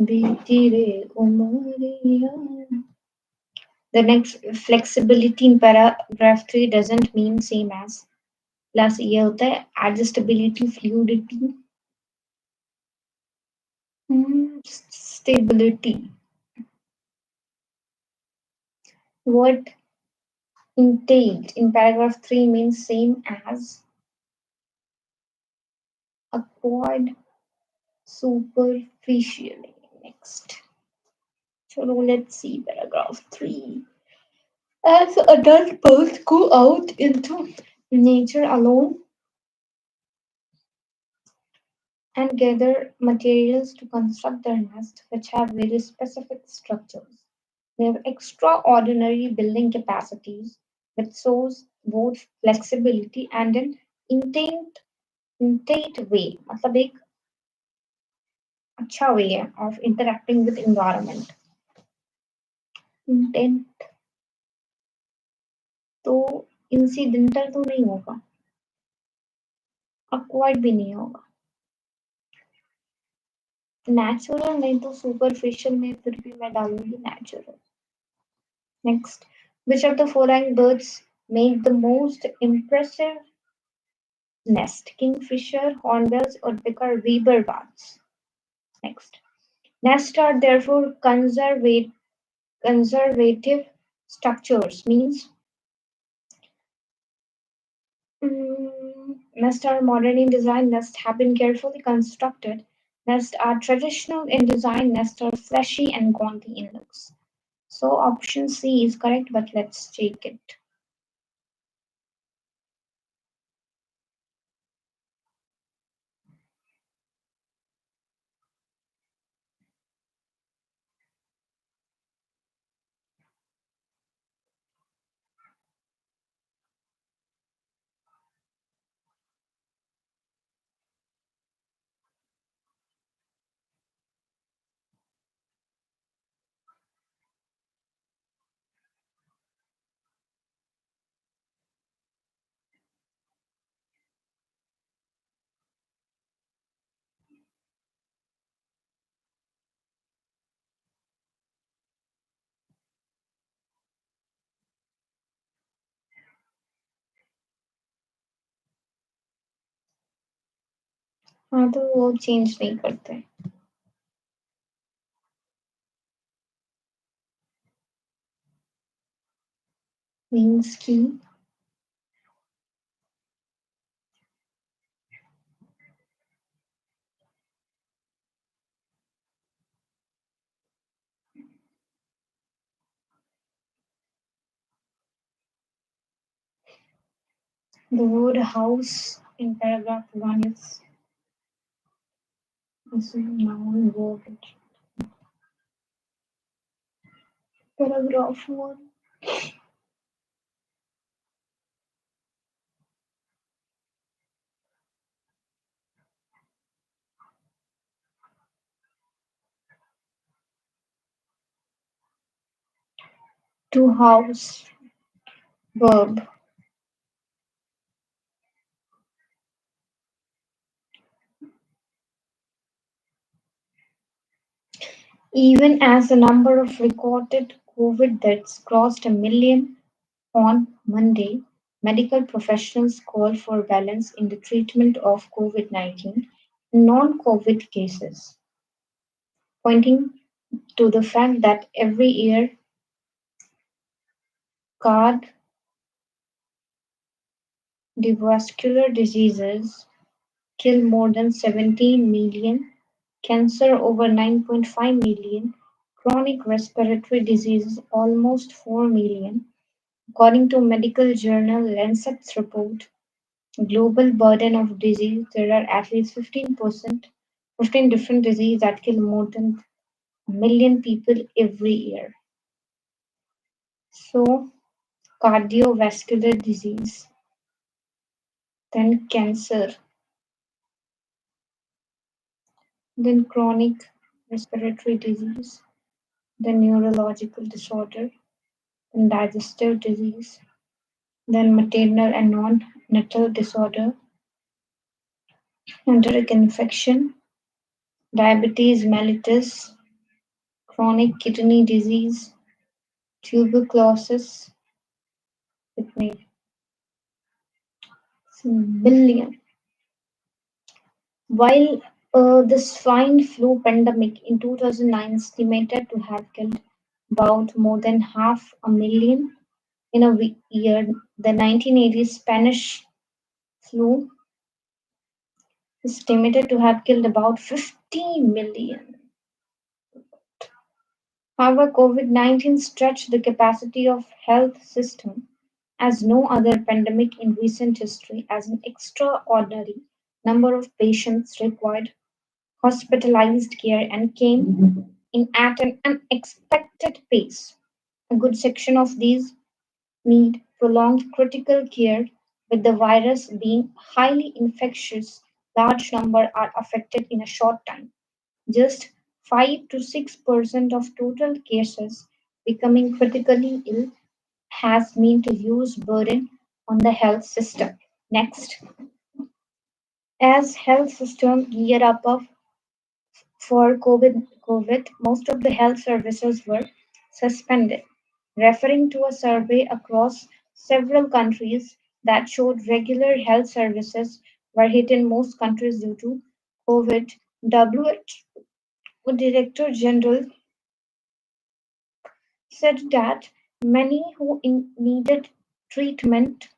बीती रे Umaria. The next, flexibility in paragraph 3 doesn't mean same as. Plus ये होता है adjustability, fluidity, stability. What entailed in paragraph 3 means same as, acquired superficially. Next. So let's see paragraph 3. As adult birds go out into nature alone and gather materials to construct their nest, which have very specific structures. They have extraordinary building capacities, which shows both flexibility and an intent way. मतलब एक अच्छा way है of interacting with environment. Intent तो incidental तो नहीं होगा, acquired भी नहीं होगा. Natural नहीं तो superficial में फिर भी मैं डालूंगी natural. Next, which of the following birds make the most impressive nest? Kingfisher, hornbills, woodpecker, weaver bats. Next, nests are therefore conservative structures. Means nests are modern in design. Nests have been carefully constructed. Nests are traditional in design. Nests are fleshy and gaudy in looks. So option C is correct, but let's check it. हाँ तो वो change नहीं करते. Means की the word house in paragraph 1 is a noun verb. Paragraph 1. To house, verb. Even as the number of recorded COVID deaths crossed a million on Monday, medical professionals call for balance in the treatment of COVID-19 non-COVID cases, pointing to the fact that every year cardiovascular diseases kill more than 17 million, cancer over 9.5 million, chronic respiratory diseases almost 4 million. According to medical journal Lancet's report, global burden of disease, there are at least 15 different diseases that kill more than a million people every year. So, cardiovascular disease, then cancer, then chronic respiratory disease, then neurological disorder, then digestive disease, then maternal and non-natal disorder, enteric infection, diabetes mellitus, chronic kidney disease, tuberculosis, with me, billion. While the swine flu pandemic in 2009 estimated to have killed about more than half a million in a year, the 1980s Spanish flu is estimated to have killed about 50 million. However, COVID-19 stretched the capacity of health system as no other pandemic in recent history, as an extraordinary number of patients required hospitalized care and came in at an unexpected pace. A good section of these need prolonged critical care, with the virus being highly infectious. Large numbers are affected in a short time. Just 5 to 6% of total cases becoming critically ill has meant a huge burden on the health system. Next, as health system gear up for COVID, most of the health services were suspended, referring to a survey across several countries that showed regular health services were hit in most countries due to COVID. WHO Director General said that many who needed treatment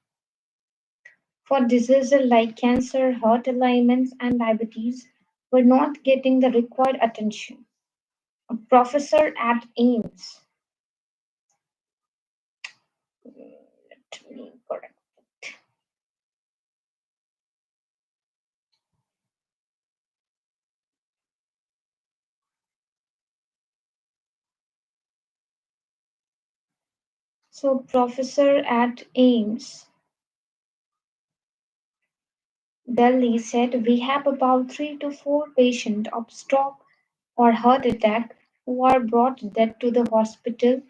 for diseases like cancer, heart alignments, and diabetes were not getting the required attention. A professor at Ames, let me correct. So, professor at Ames, Delhi said we have about 3 to 4 patients of stroke or heart attack who are brought dead to the hospital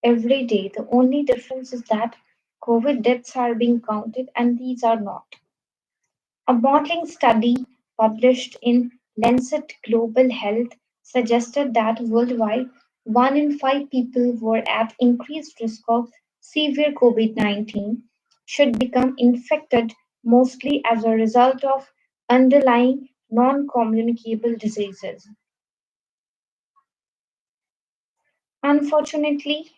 every day. The only difference is that COVID deaths are being counted and these are not. A modeling study published in Lancet Global Health suggested that worldwide 1 in 5 people were at increased risk of severe COVID-19 should become infected mostly as a result of underlying non-communicable diseases. Unfortunately,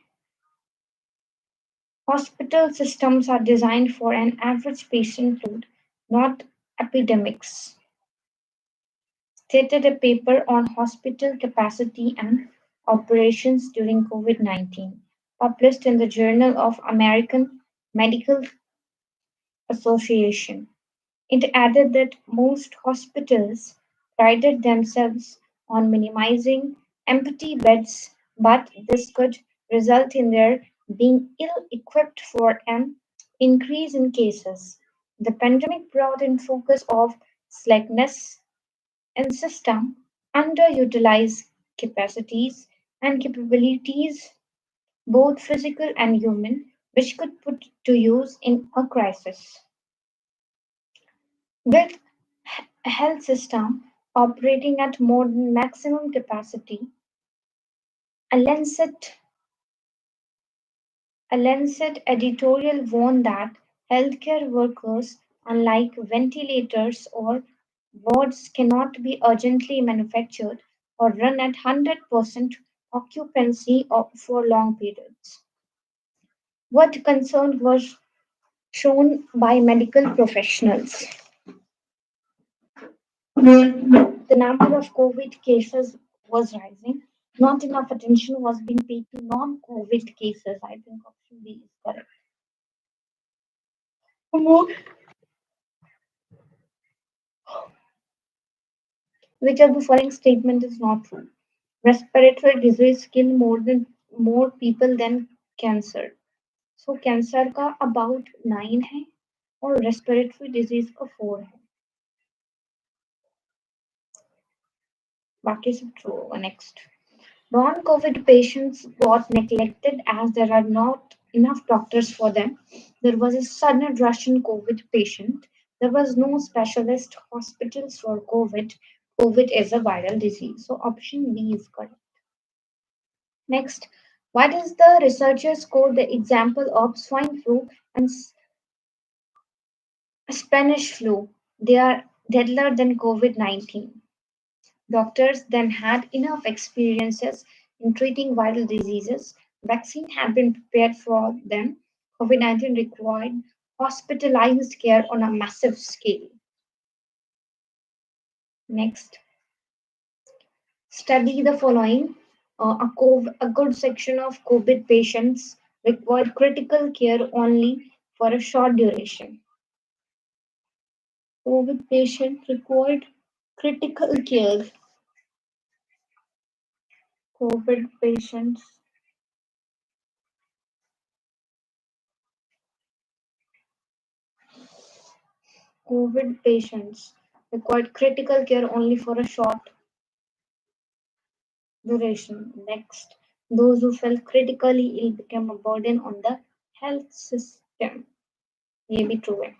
hospital systems are designed for an average patient load, not epidemics, stated a paper on hospital capacity and operations during COVID-19, published in the Journal of American Medical Association. It added that most hospitals prided themselves on minimizing empty beds, but this could result in their being ill equipped for an increase in cases. The pandemic brought in focus of slackness in system, underutilized capacities and capabilities, both physical and human, which could put to use in a crisis. With a health system operating at more than maximum capacity, a Lancet, a Lancet editorial warned that healthcare workers, unlike ventilators or wards, cannot be urgently manufactured or run at 100% occupancy for long periods. What concern was shown by medical professionals? The number of COVID cases was rising. Not enough attention was being paid to non-COVID cases. I think option B is correct. Which of the following statement is not true? Respiratory disease kill more people than cancer. So cancer का about 9 है और respiratory disease का 4 है. बाकी सब true होगा. Next. Non-COVID patients got neglected as there are not enough doctors for them. There was a sudden rush in COVID patient. There was no specialist hospitals for COVID. COVID is a viral disease. So option B is correct. Next, why does the researchers quote the example of swine flu and Spanish flu? They are deadlier than COVID-19. Doctors then had enough experiences in treating viral diseases. Vaccine had been prepared for them. COVID-19 required hospitalized care on a massive scale. Next, study the following. A good section of COVID patients required critical care only for a short duration. COVID patient required critical care. COVID patients COVID patients required critical care only for a short duration. Next, those who felt critically ill became a burden on the health system. ये भी true है.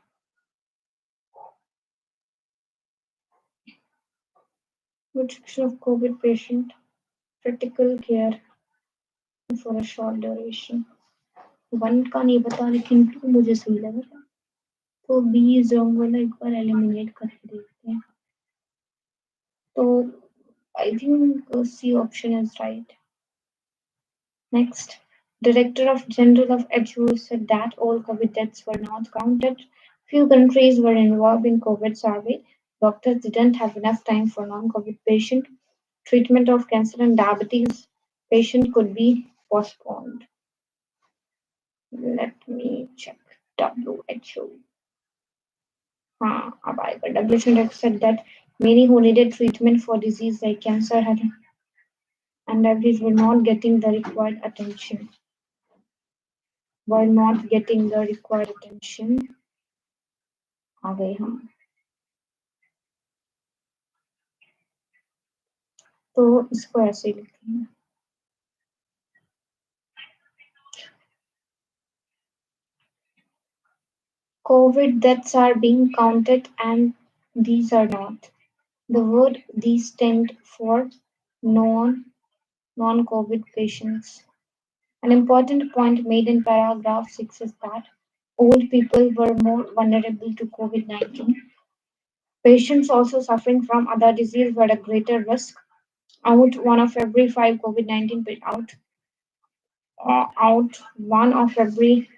Good section of COVID patient critical care for a short duration. One का नहीं बता लेकिन to मुझे सही लग रहा है. तो बी इज रॉन्ग वाला एक बार एलिमिनेट करके देखते हैं. तो I think C option is right. Next, Director of General of WHO said that all COVID deaths were not counted. Few countries were involved in COVID survey. Doctors didn't have enough time for non-COVID patient. Treatment of cancer and diabetes patient could be postponed. Let me check WHO. अब आएगा. WHO said that many who needed treatment for disease like cancer had and diabetes were not getting the required attention. While not getting the required attention, आ गए हम. तो इसको ऐसे ही लिखते हैं. COVID deaths are being counted and these are not. The word these stand for non-COVID patients. An important point made in paragraph 6 is that old people were more vulnerable to COVID-19. Patients also suffering from other disease were at greater risk. Out one of every five COVID-19 out one of every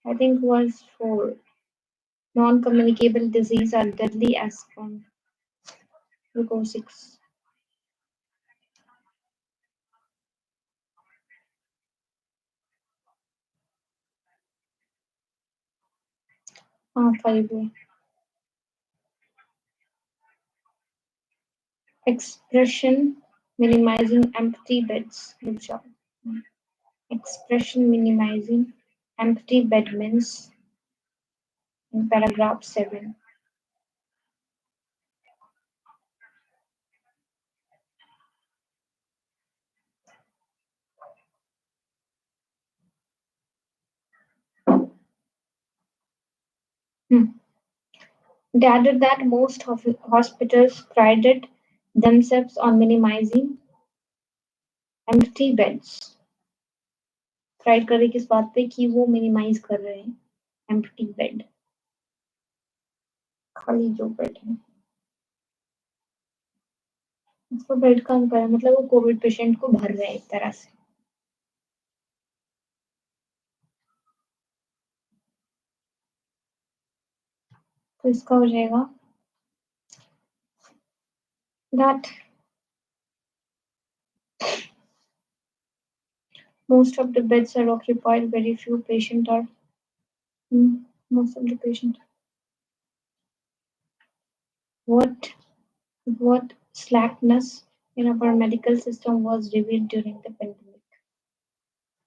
I think was four non-communicable disease are deadly as from glucose 6. 5 expression minimizing empty beds. Good job. Expression minimizing empty bed means in paragraph 7. It added that most hospitals prided themselves on minimizing empty beds. Pride कर रही किस बात पे कि वो minimise कर रहे हैं एम्प्टी बेड खाली जो बेड है उसको बेड कम कर मतलब वो कोविड पेशेंट को भर रहे हैं एक तरह से तो इसका हो जाएगा that most of the beds are occupied, very few patients are most of the patient what slackness in our medical system was revealed during the pandemic.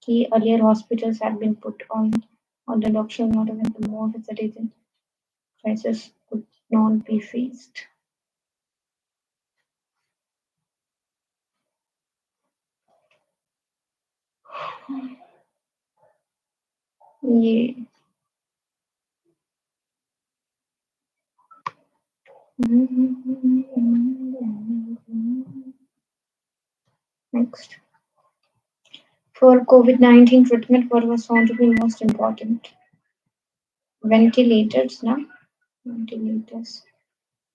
Key earlier hospitals had been put on the doctor not even the more facilities crisis could not be faced. ये next. For COVID-19 treatment, what was found to be most important? Ventilators, na? Ventilators.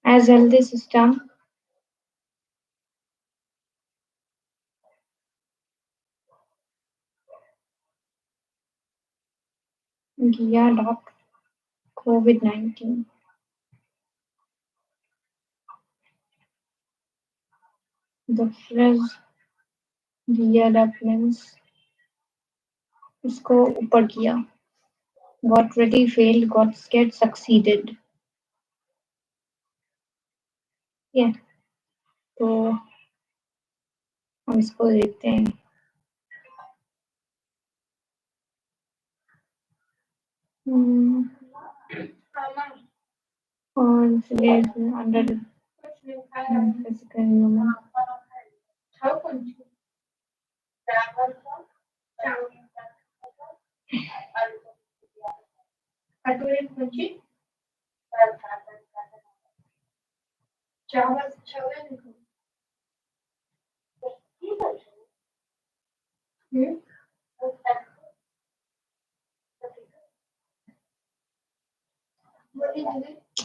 As healthy system, geared up COVID-19. The phrase geared up means इसको ऊपर किया. Got ready, failed, got scared, succeeded. Yeah. तो हम इसको देखते हैं. और under the physical human.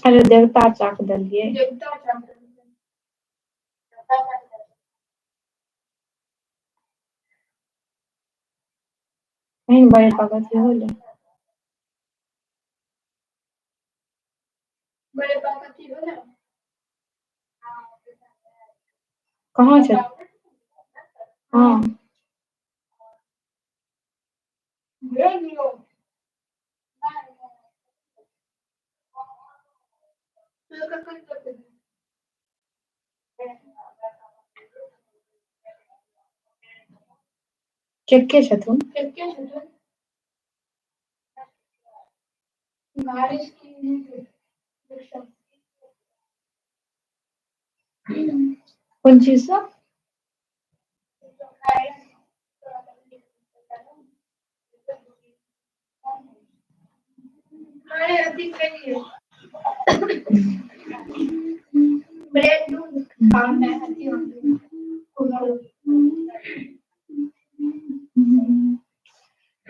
अरे देवता चाक दलिए कहीं बड़े पागल से हो ले कहाँ से हाँ चेक छ तुम कौन चीज सा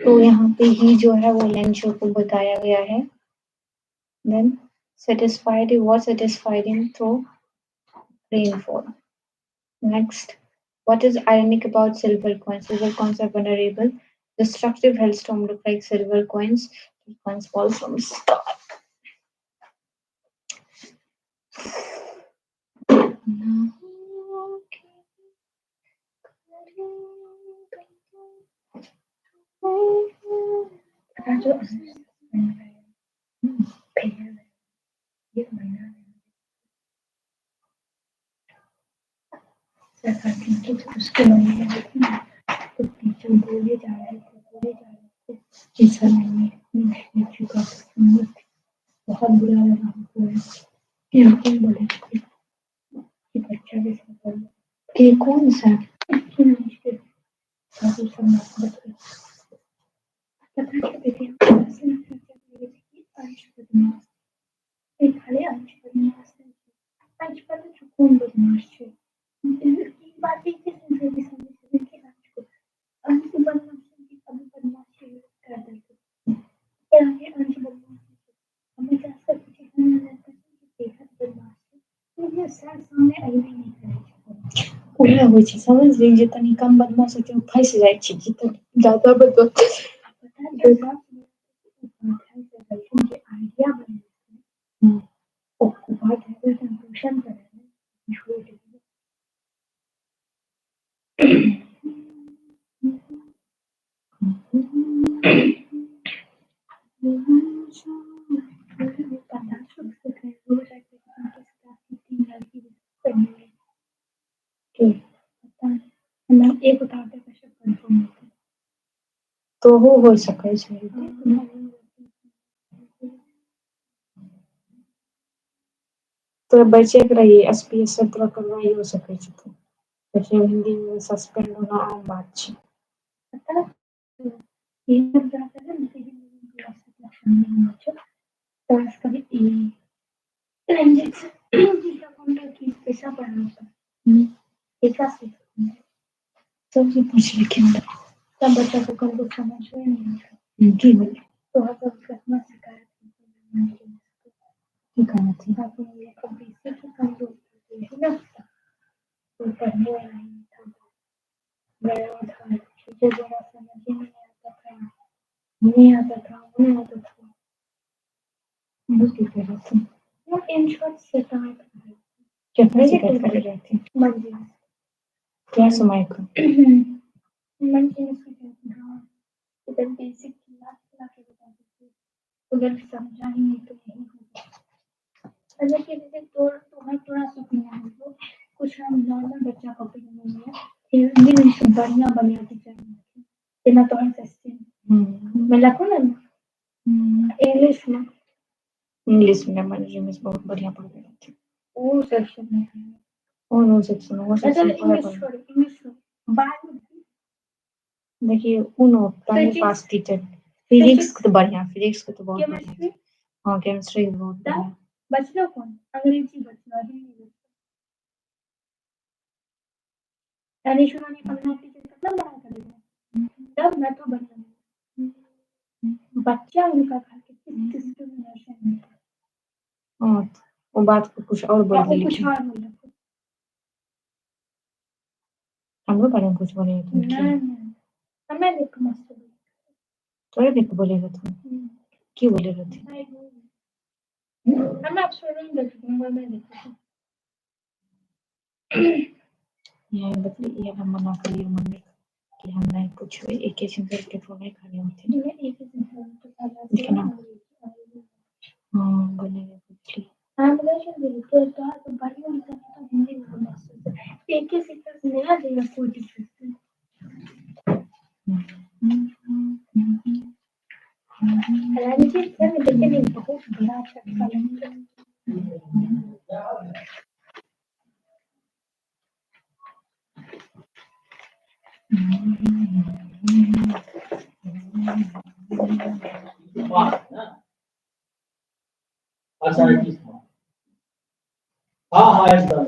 तो यहाँ पे ही जो है वो लेंचर को बताया गया है then Satisfied, he was satisfied him through rainfall. Next, what is ironic about silver coins? Silver coins are vulnerable. Destructive hailstorm look like silver coins. The coins fall from sky. उसके मन में तो टीचर बोले जा रहे थे इस समय में चुका बहुत बुरा लगा हमको कि हम क्यों बोले थे कि बच्चा भी सफल कि कौन सा साधु समाज बच्चा पता क्या बेटी हम ऐसे ना चर्चा कर रही थी कि अंश बदमाश एक खाली अंश बदमाश है अंश पर तो कौन बदमाश है एक बात ही किस ने भी समझ कि अंश बदमाश की कभी बदमाशी कर देते क्या है अंश बदमाश हमें क्या सब कुछ कहना रहता है कि बेहद बदमाश है मुझे सर सामने आई नहीं करे पूरा होइ छै समझ लीजिए जे तनी कम बदमाश होते हैं फंस जाए छी जितना ज्यादा बदमाश पता है कि आइडिया बने ओ बात है ट्यूशन कर एक उतारते कश्यप कंफर्म तो वो हो सके छै तो बचे के रही एसपीएस से तरह करवाई हो सके छै तो बचे हिंदी में सस्पेंड होना आम बात छै पता ये सब जाता है मुझे पास कभी ट्रांजेक्शन की पैसा पढ़ना था पैसा से सबसे पूछ लेकिन तब बच्चा को कल कुछ समझ में नहीं आता की बोले तो हम सब कितना शिकायत की कहना थी आपको ये कभी से की कमजोर है ना तो पढ़ने वाला नहीं था मेरा था जो जरा समझ ही नहीं आता था मुझे कह रहा था वो इन शॉर्ट शिकायत कितने शिकायत कर रहे थे मंजिल क्या समय का मंजिल से कहते हाँ इधर बेसिक क्लास के बता देते उधर समझा ही नहीं तो नहीं होगा अगर किसी से तुम्हें थोड़ा सा पीना है तो कुछ हम नॉर्मल बच्चा का पीना नहीं है हिंदी में से बढ़िया बढ़िया टीचर बिना तो हम सस्ते मैं लिखूँ ना इंग्लिश में मंजिल में बहुत बढ़िया पढ़ रहे थे वो सेक्शन में वो सेक्शन इंग्लिश देखिए उनो टाइम पास टीचर फिजिक्स तो बढ़िया फिजिक्स को तो बहुत बढ़िया हाँ केमिस्ट्री बहुत बढ़िया बचलो कौन अंग्रेजी बचलो हिंदी बचलो अनिशुमा ने अपना टीचर कितना बड़ा करेगा तब मैं तो बढ़िया बच्चा उनका खा के किस डिस्क्रिमिनेशन हाँ वो बात को कुछ और बोल दिया कुछ और बोल हमरो बारे में कुछ बोले तुम नहीं हमें देख मस्त थोड़े देख बोलेगा तुम क्यों बोले रहे थे हम आप सुन देखो मैं देखो ये बतली ये हम मना करिए मम्मी कि हम नहीं कुछ एक ही सिंपल के फोन नहीं खाने होते हैं एक ही सिंपल तो ना हाँ बोलेगा बतली हाँ बोले तो बड़ी उनका तो हिंदी में बोलना एक ही सिंपल नया देगा कोई दिक्कत रणजीत सर लेकिन बहुत बड़ा चक्का लगा अच्छा हाँ हाँ एकदम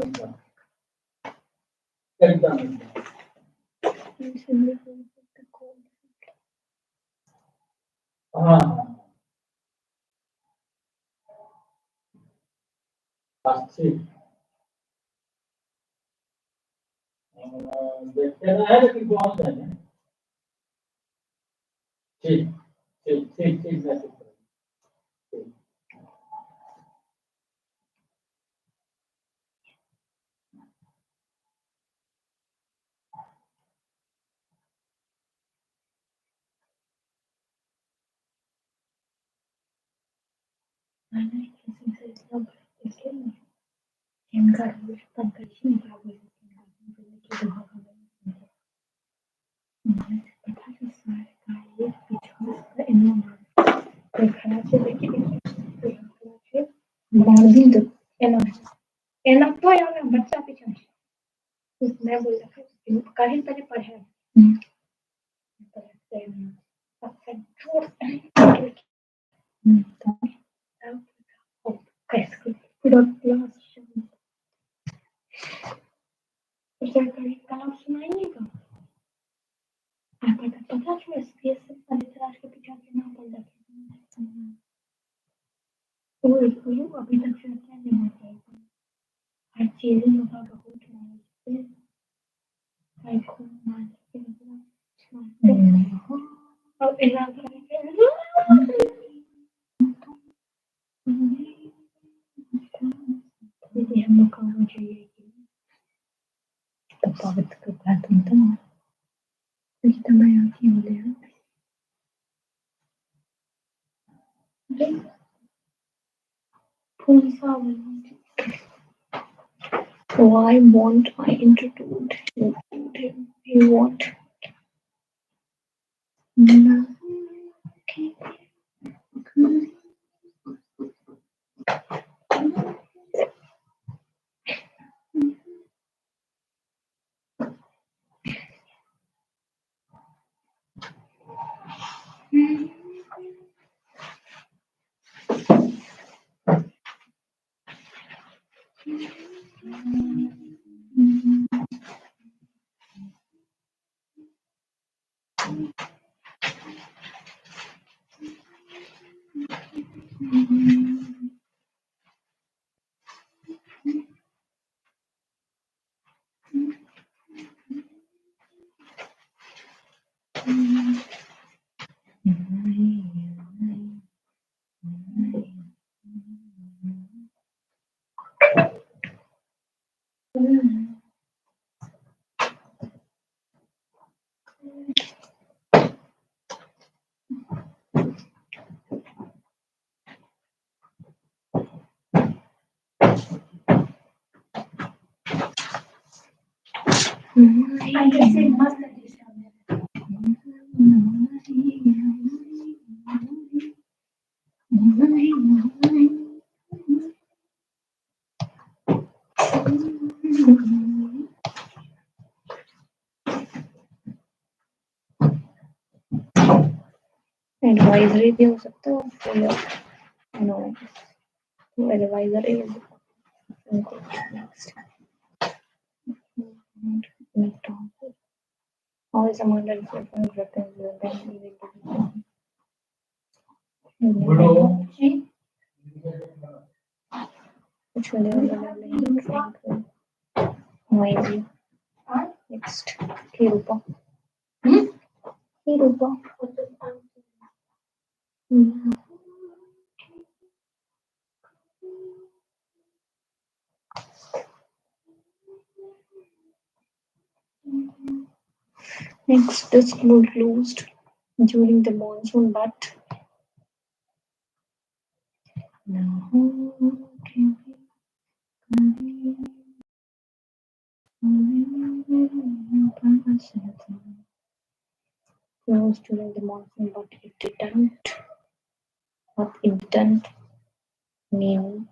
हाँ Last three. कहना है लेकिन कौन सा है? ठीक ठीक ठीक ठीक मैं ठीक करूँगा। बच्चा पीछे मैं बोल रहा कहीं पहले पढ़े कल सुनाइएगा पता क्यों एसपीएस से पंडितराज के पिता के नाम पर रखे वो अभी तक चर्चा नहीं होती हर चीज में बहुत है साइको और यदि हम लोग का होना चाहिए कि पवित्र को प्रार्थना करना तो मैं आती हूँ Why won't I introduce him? He won't. Advisory भी हो सकता है no advisory How is someone that which will noisy. Next, Kirupa. Kirupa. Next, the school closed during the monsoon, but closed during the monsoon, but it didn't. But it didn't mean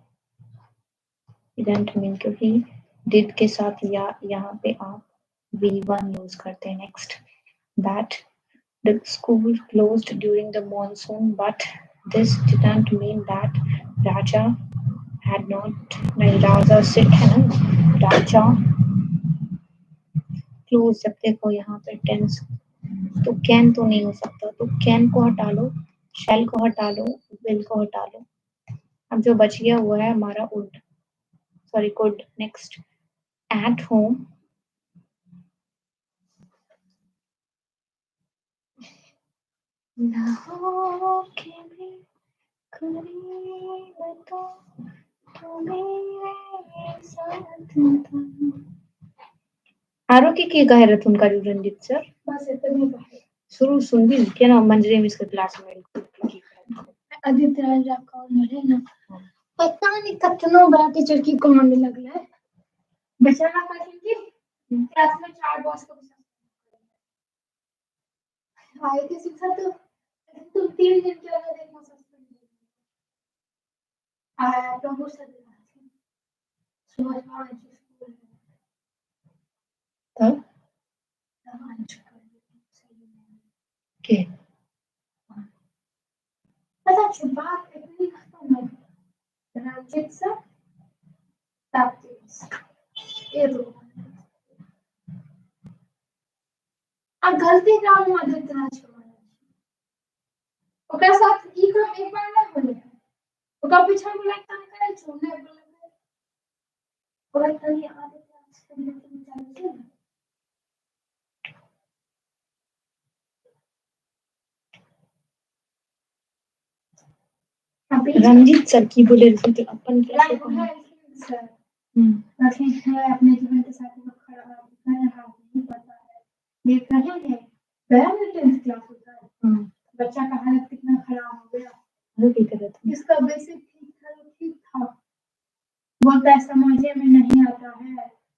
क्योंकि did के साथ यहाँ पे आप V1 use करते हैं. Next, that the school closed during the monsoon, but this didn't mean that Raja had not. नहीं राजा सिख है ना राजा क्लोज. जब देखो यहाँ पे टेंस तो कैन तो नहीं हो सकता, तो कैन को हटा लो, शैल को हटा लो, विल को हटा लो. अब जो बच गया हुआ है हमारा would. sorry, could next at home ना हो के भी करीब तो मेरे साथ था। आरो की कहे रहे उनका रंजीत सर बस इतने शुरू सुन भी के ना मंजरे में इसके क्लास में आदित्य राज कौन है ना पता नहीं कितनों बड़ा टीचर की कमांड लग रहा है बेचारा कहेंगे क्लास में 4 बॉस को आए के शिक्षा तो तुम 3 दिन के अंदर देखना सस्पेंड आया तो हो सकता है सुबह में स्कूल तब के पता छुपा इतनी खत्म है रंजित सर ताकि ये दो अब गलती काम में आदित्य राज ओकरा साथ ई काम एक बार ना होले ओकरा पीछे में लगता है करे छोड़ने बोले और तनी आदित्य राज के लेकिन चाहिए रंजीत सर की बोले रहे थे अपन कैसे है सर रखे हैं अपने जीवन के साथ में खड़ा कर रहा नहीं पता है देख रहे हैं गया में 10th क्लास होता है बच्चा का हालत कितना खराब हो गया वो की तरह था इसका बेसिक ठीक था बोलता है समझे में नहीं आता है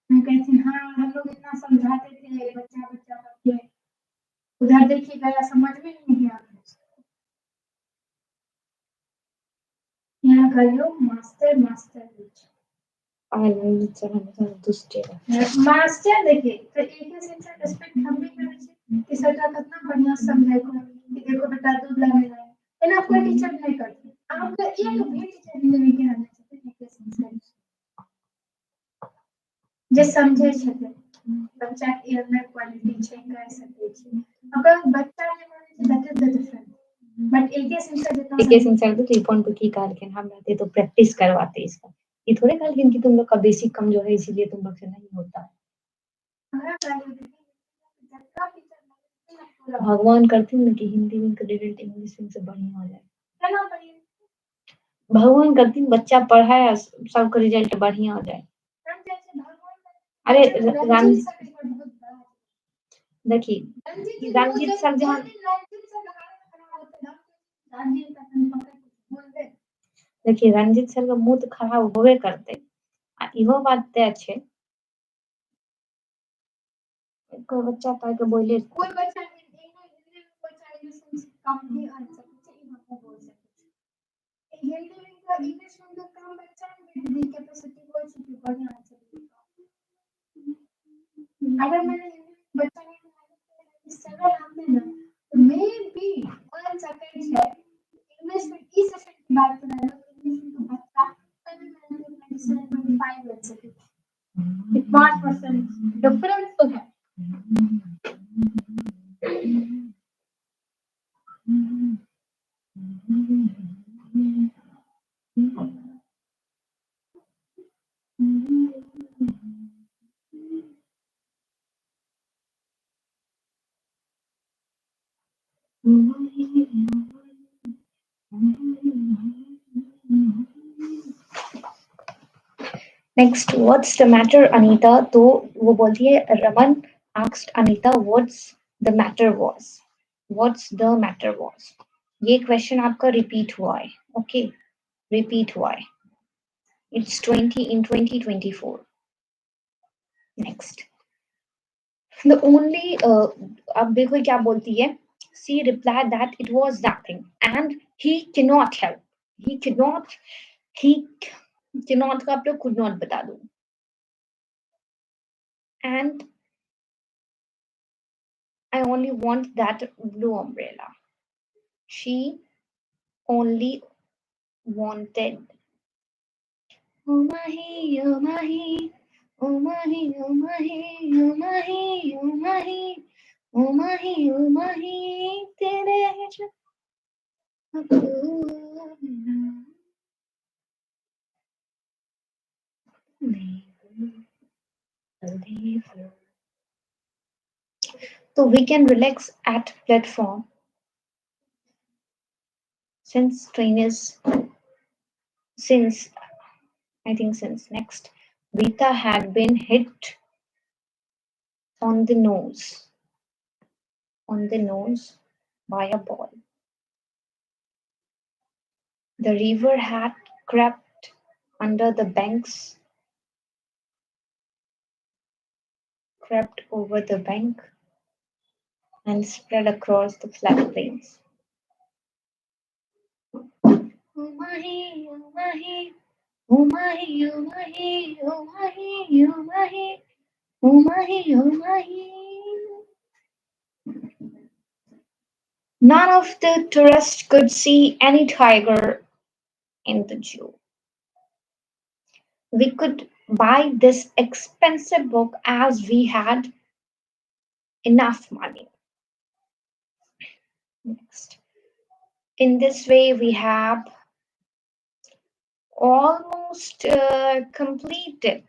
मैं कहती हाँ हम लोग इतना समझाते थे बच्चा बच्चा करके उधर देखिएगा समझ में नहीं आता यहाँ का लोग मास्टर मास्टर रंजीत सर हमेशा दुष्ट है मास्टर देखिए तो एक ही शिक्षक रिस्पेक्ट हम भी करे छी कि सरकार कितना बढ़िया समझाए को कि देखो बेटा दूध लाने है एना कोई टीचर नहीं करती आपका एक भी टीचर नहीं के आना चाहिए एक शिक्षक जे समझे छथिन बच्चा के अंदर क्वालिटी छै कह सकै छी अगर बच्चा ने माने that is the difference but एक ही शिक्षक तो त्रिकोण को की कहलखिन हम रहते तो प्रैक्टिस करवाते इसका ये थोड़े कहलखिन कि तुम लोग का बेसिक कमजोर है इसीलिए तुम लोग से नहीं होता है भगवान करते हैं कि हिंदी में रिजल्ट इंग्लिश में से बढ़िया हो जाए भगवान करते हैं बच्चा पढ़ाए सबका रिजल्ट बढ़िया हो जाए अरे देखिए रंजीत सर जहाँ देखिए रंजीत सर का मुंह तो खराब होवे करते इहो बात तय छै कोई बच्चा पाए के बोले कोई बच्चा हिंदी में बच्चा इंग्लिश कम भी आ सकते हैं हम बोल सकते हैं हिंदी में का इंग्लिश में तो कम बच्चा में भी कैपेसिटी कोई चीज बढ़िया आ सकती अगर मैंने बच्चा ने सरल हमने ना मे बी 1 सेकंड है इंग्लिश में की सेशन की बात कर रहे हैं इंग्लिश में तो बच्चा तभी मैंने 27.5 बच सके 5% डिफरेंस तो है Next, what's the matter, Anita? तो वो बोलती है Raman asked Anita what's the matter was. What's the matter was? ये question आपका repeat हुआ है. Okay, repeat हुआ है. It's 2024. Next. The only अब देखो क्या बोलती है. She replied that it was nothing and he cannot help. He cannot का आप लोग could not बता दो. And I only want that blue umbrella. She only wanted. Oh mahi, oh mahi, oh mahi, oh mahi, oh mahi, oh mahi, oh mahi, oh mahi, tere So we can relax at platform since train is since since next Vita had been hit on the nose by a ball. The river had crept under the banks, crept over the bank, and spread across the flat plains. Oh mahi, oh mahi, oh mahi, oh mahi, oh mahi, oh mahi, oh mahi, oh mahi. None of the tourists could see any tiger in the zoo. We could buy this expensive book as we had enough money. Next. In this way, we have almost completed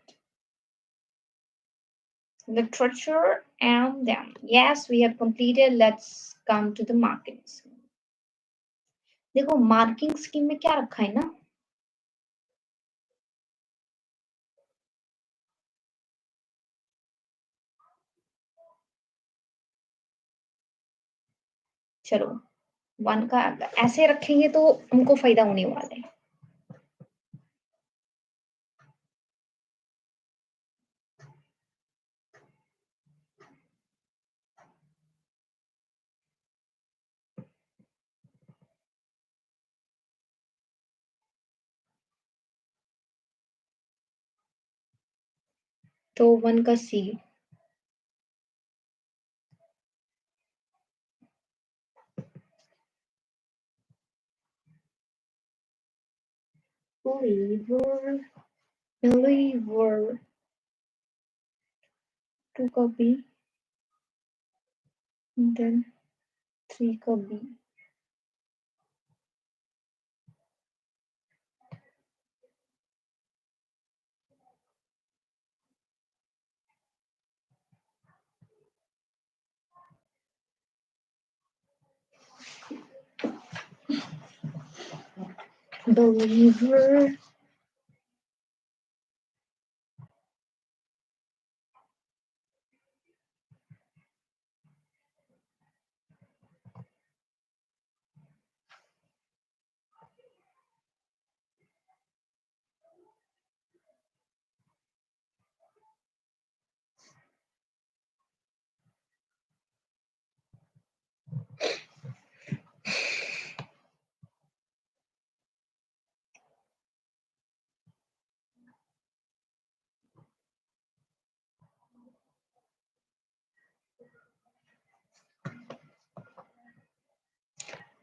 literature and then. Yes, we have completed. Let's come to the marking scheme. देखो marking scheme में क्या रखा है ना चलो one का ऐसे रखेंगे तो हमको फायदा होने वाला है तो वन का सी believer 2 का B then 3 का B believer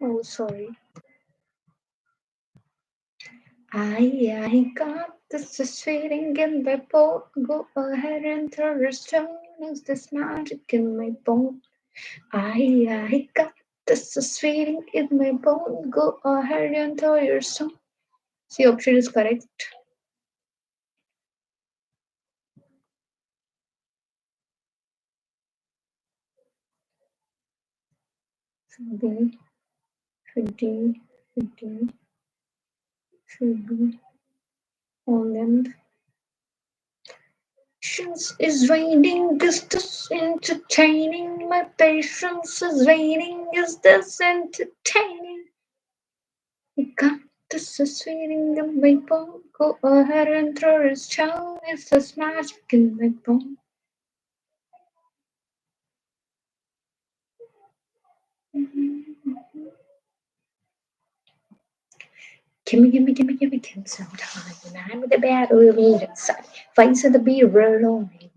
oh sorry I got this feeling in my boat. Go ahead and throw your stone. Is this magic in my bone? I got this feeling in my bone. Go ahead and throw your stone. C option is correct. Should be 20, 15, should be Holland. Patience is raining, is this entertaining? My patience is raining, is this entertaining? You got this is feeling in my bone. Go ahead and throw a stone. It's this magic in my bone. Gimme some time. When I'm with the battle inside. Face of the beer on me.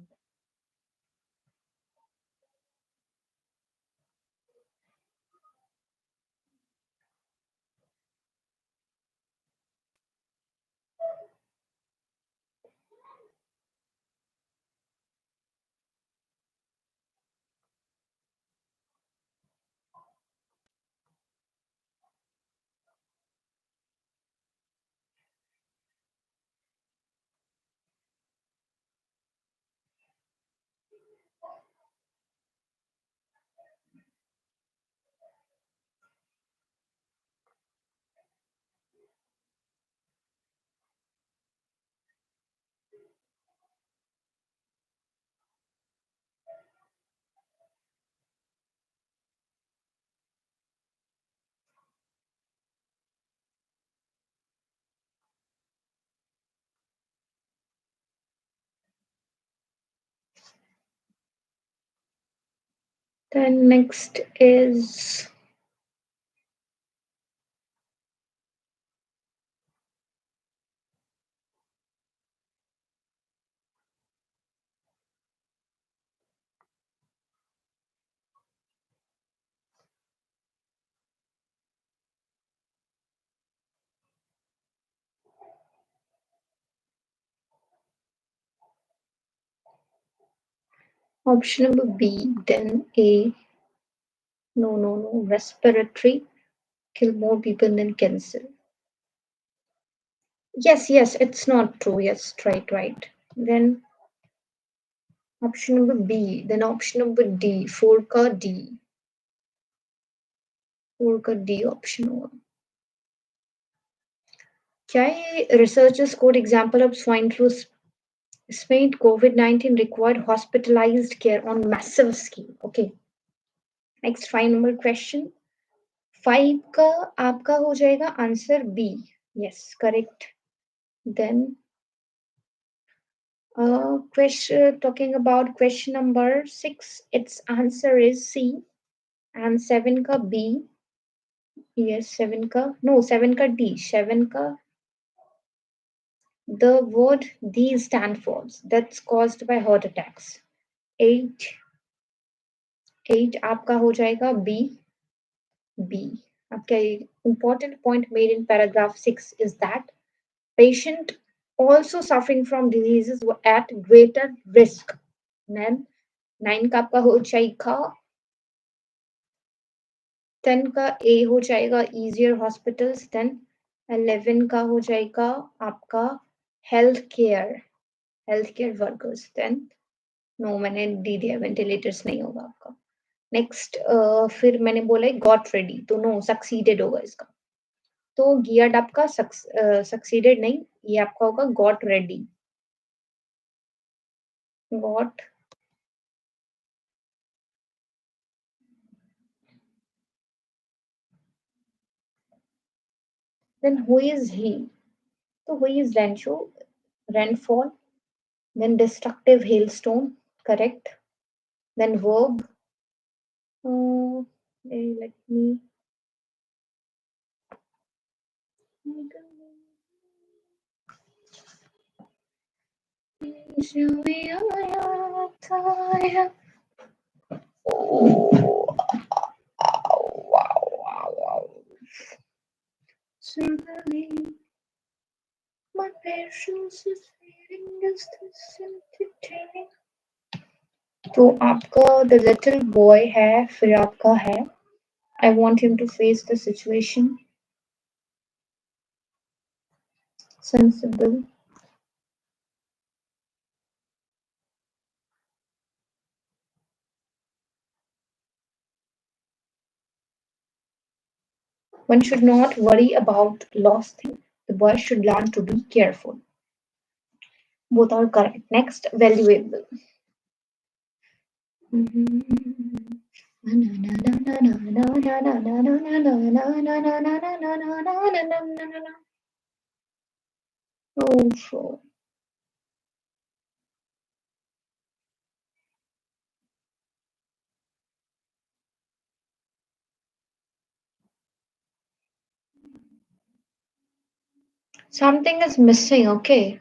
Then next is option number B, then A. No. Respiratory, kill more people than cancer. Yes, it's not true. Yes, right. Then option number B, then option number D, 4 का D. 4 का D option होगा. क्या ये researchers quote example of swine flu Spain COVID-19 required hospitalized care on massive scale. Okay. Next 5 number question. 5 का आपका हो जाएगा answer B. Yes, correct. Then question talking about question number 6, its answer is C. And 7 का B. Yes, 7 का no 7 का D. 7 का the word these stand for that's caused by heart attacks. 8 आपका हो जाएगा B. Okay, important point made in paragraph 6 is that patient also suffering from diseases were at greater risk. Then 9 का आपका हो जाएगा 10 का A हो जाएगा easier hospitals. Then 11 का हो जाएगा आपका healthcare workers. Then no मैंने D दिया ventilators नहीं होगा आपका. Next फिर मैंने बोला got ready तो no succeeded होगा इसका. तो geared आपका succeeded नहीं, ये आपका होगा got ready. Then who is he? So who is Rancho? Rainfall. Then destructive hailstone. Correct. Then verb. Let me. Oh, wow. Suddenly, my patience is fading. Is this entertaining? तो आपका the little boy है, फिर आपका है I want him to face the situation. Sensible. One should not worry about lost things. The boy should learn to be careful. Both are correct. Next, valuable. Oh, sure. Something is missing, okay?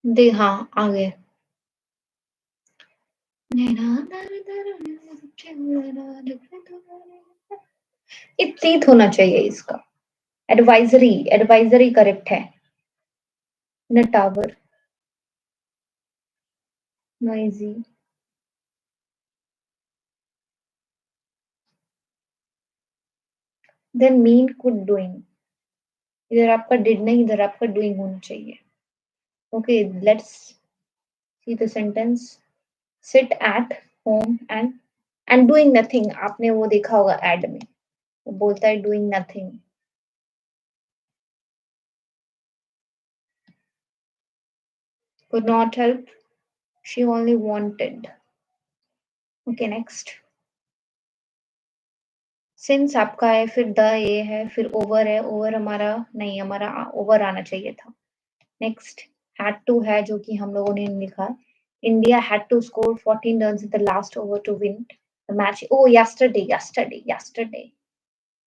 दे हाँ आ गए ये तीत होना चाहिए इसका advisory correct है न tower noisy then mean could doing इधर आपका डिड नहीं इधर आपका डूइंग होना चाहिए okay let's see the sentence sit at home and doing nothing आपने वो देखा होगा एड में वो बोलता है doing nothing Could not help. She only wanted. Okay, next. Since आपका है फिर द ए है फिर ओवर है ओवर हमारा नहीं हमारा ओवर आना चाहिए था. Next had to है जो कि हम लोगों ने लिखा. India had to score 14 runs in the last over to win the match. Oh, yesterday.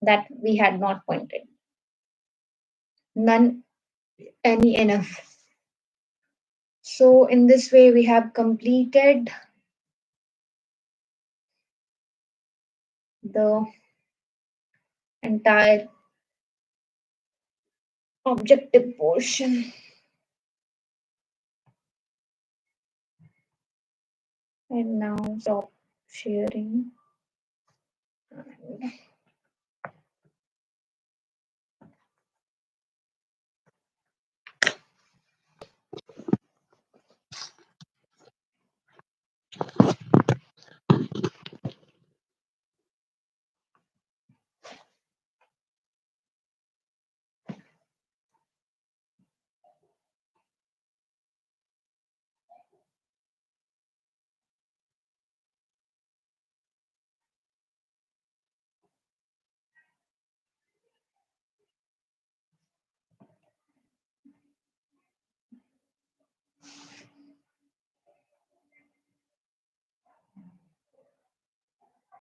That we had not pointed. None, any, enough. So in this way we have completed the entire objective portion. And now stop sharing.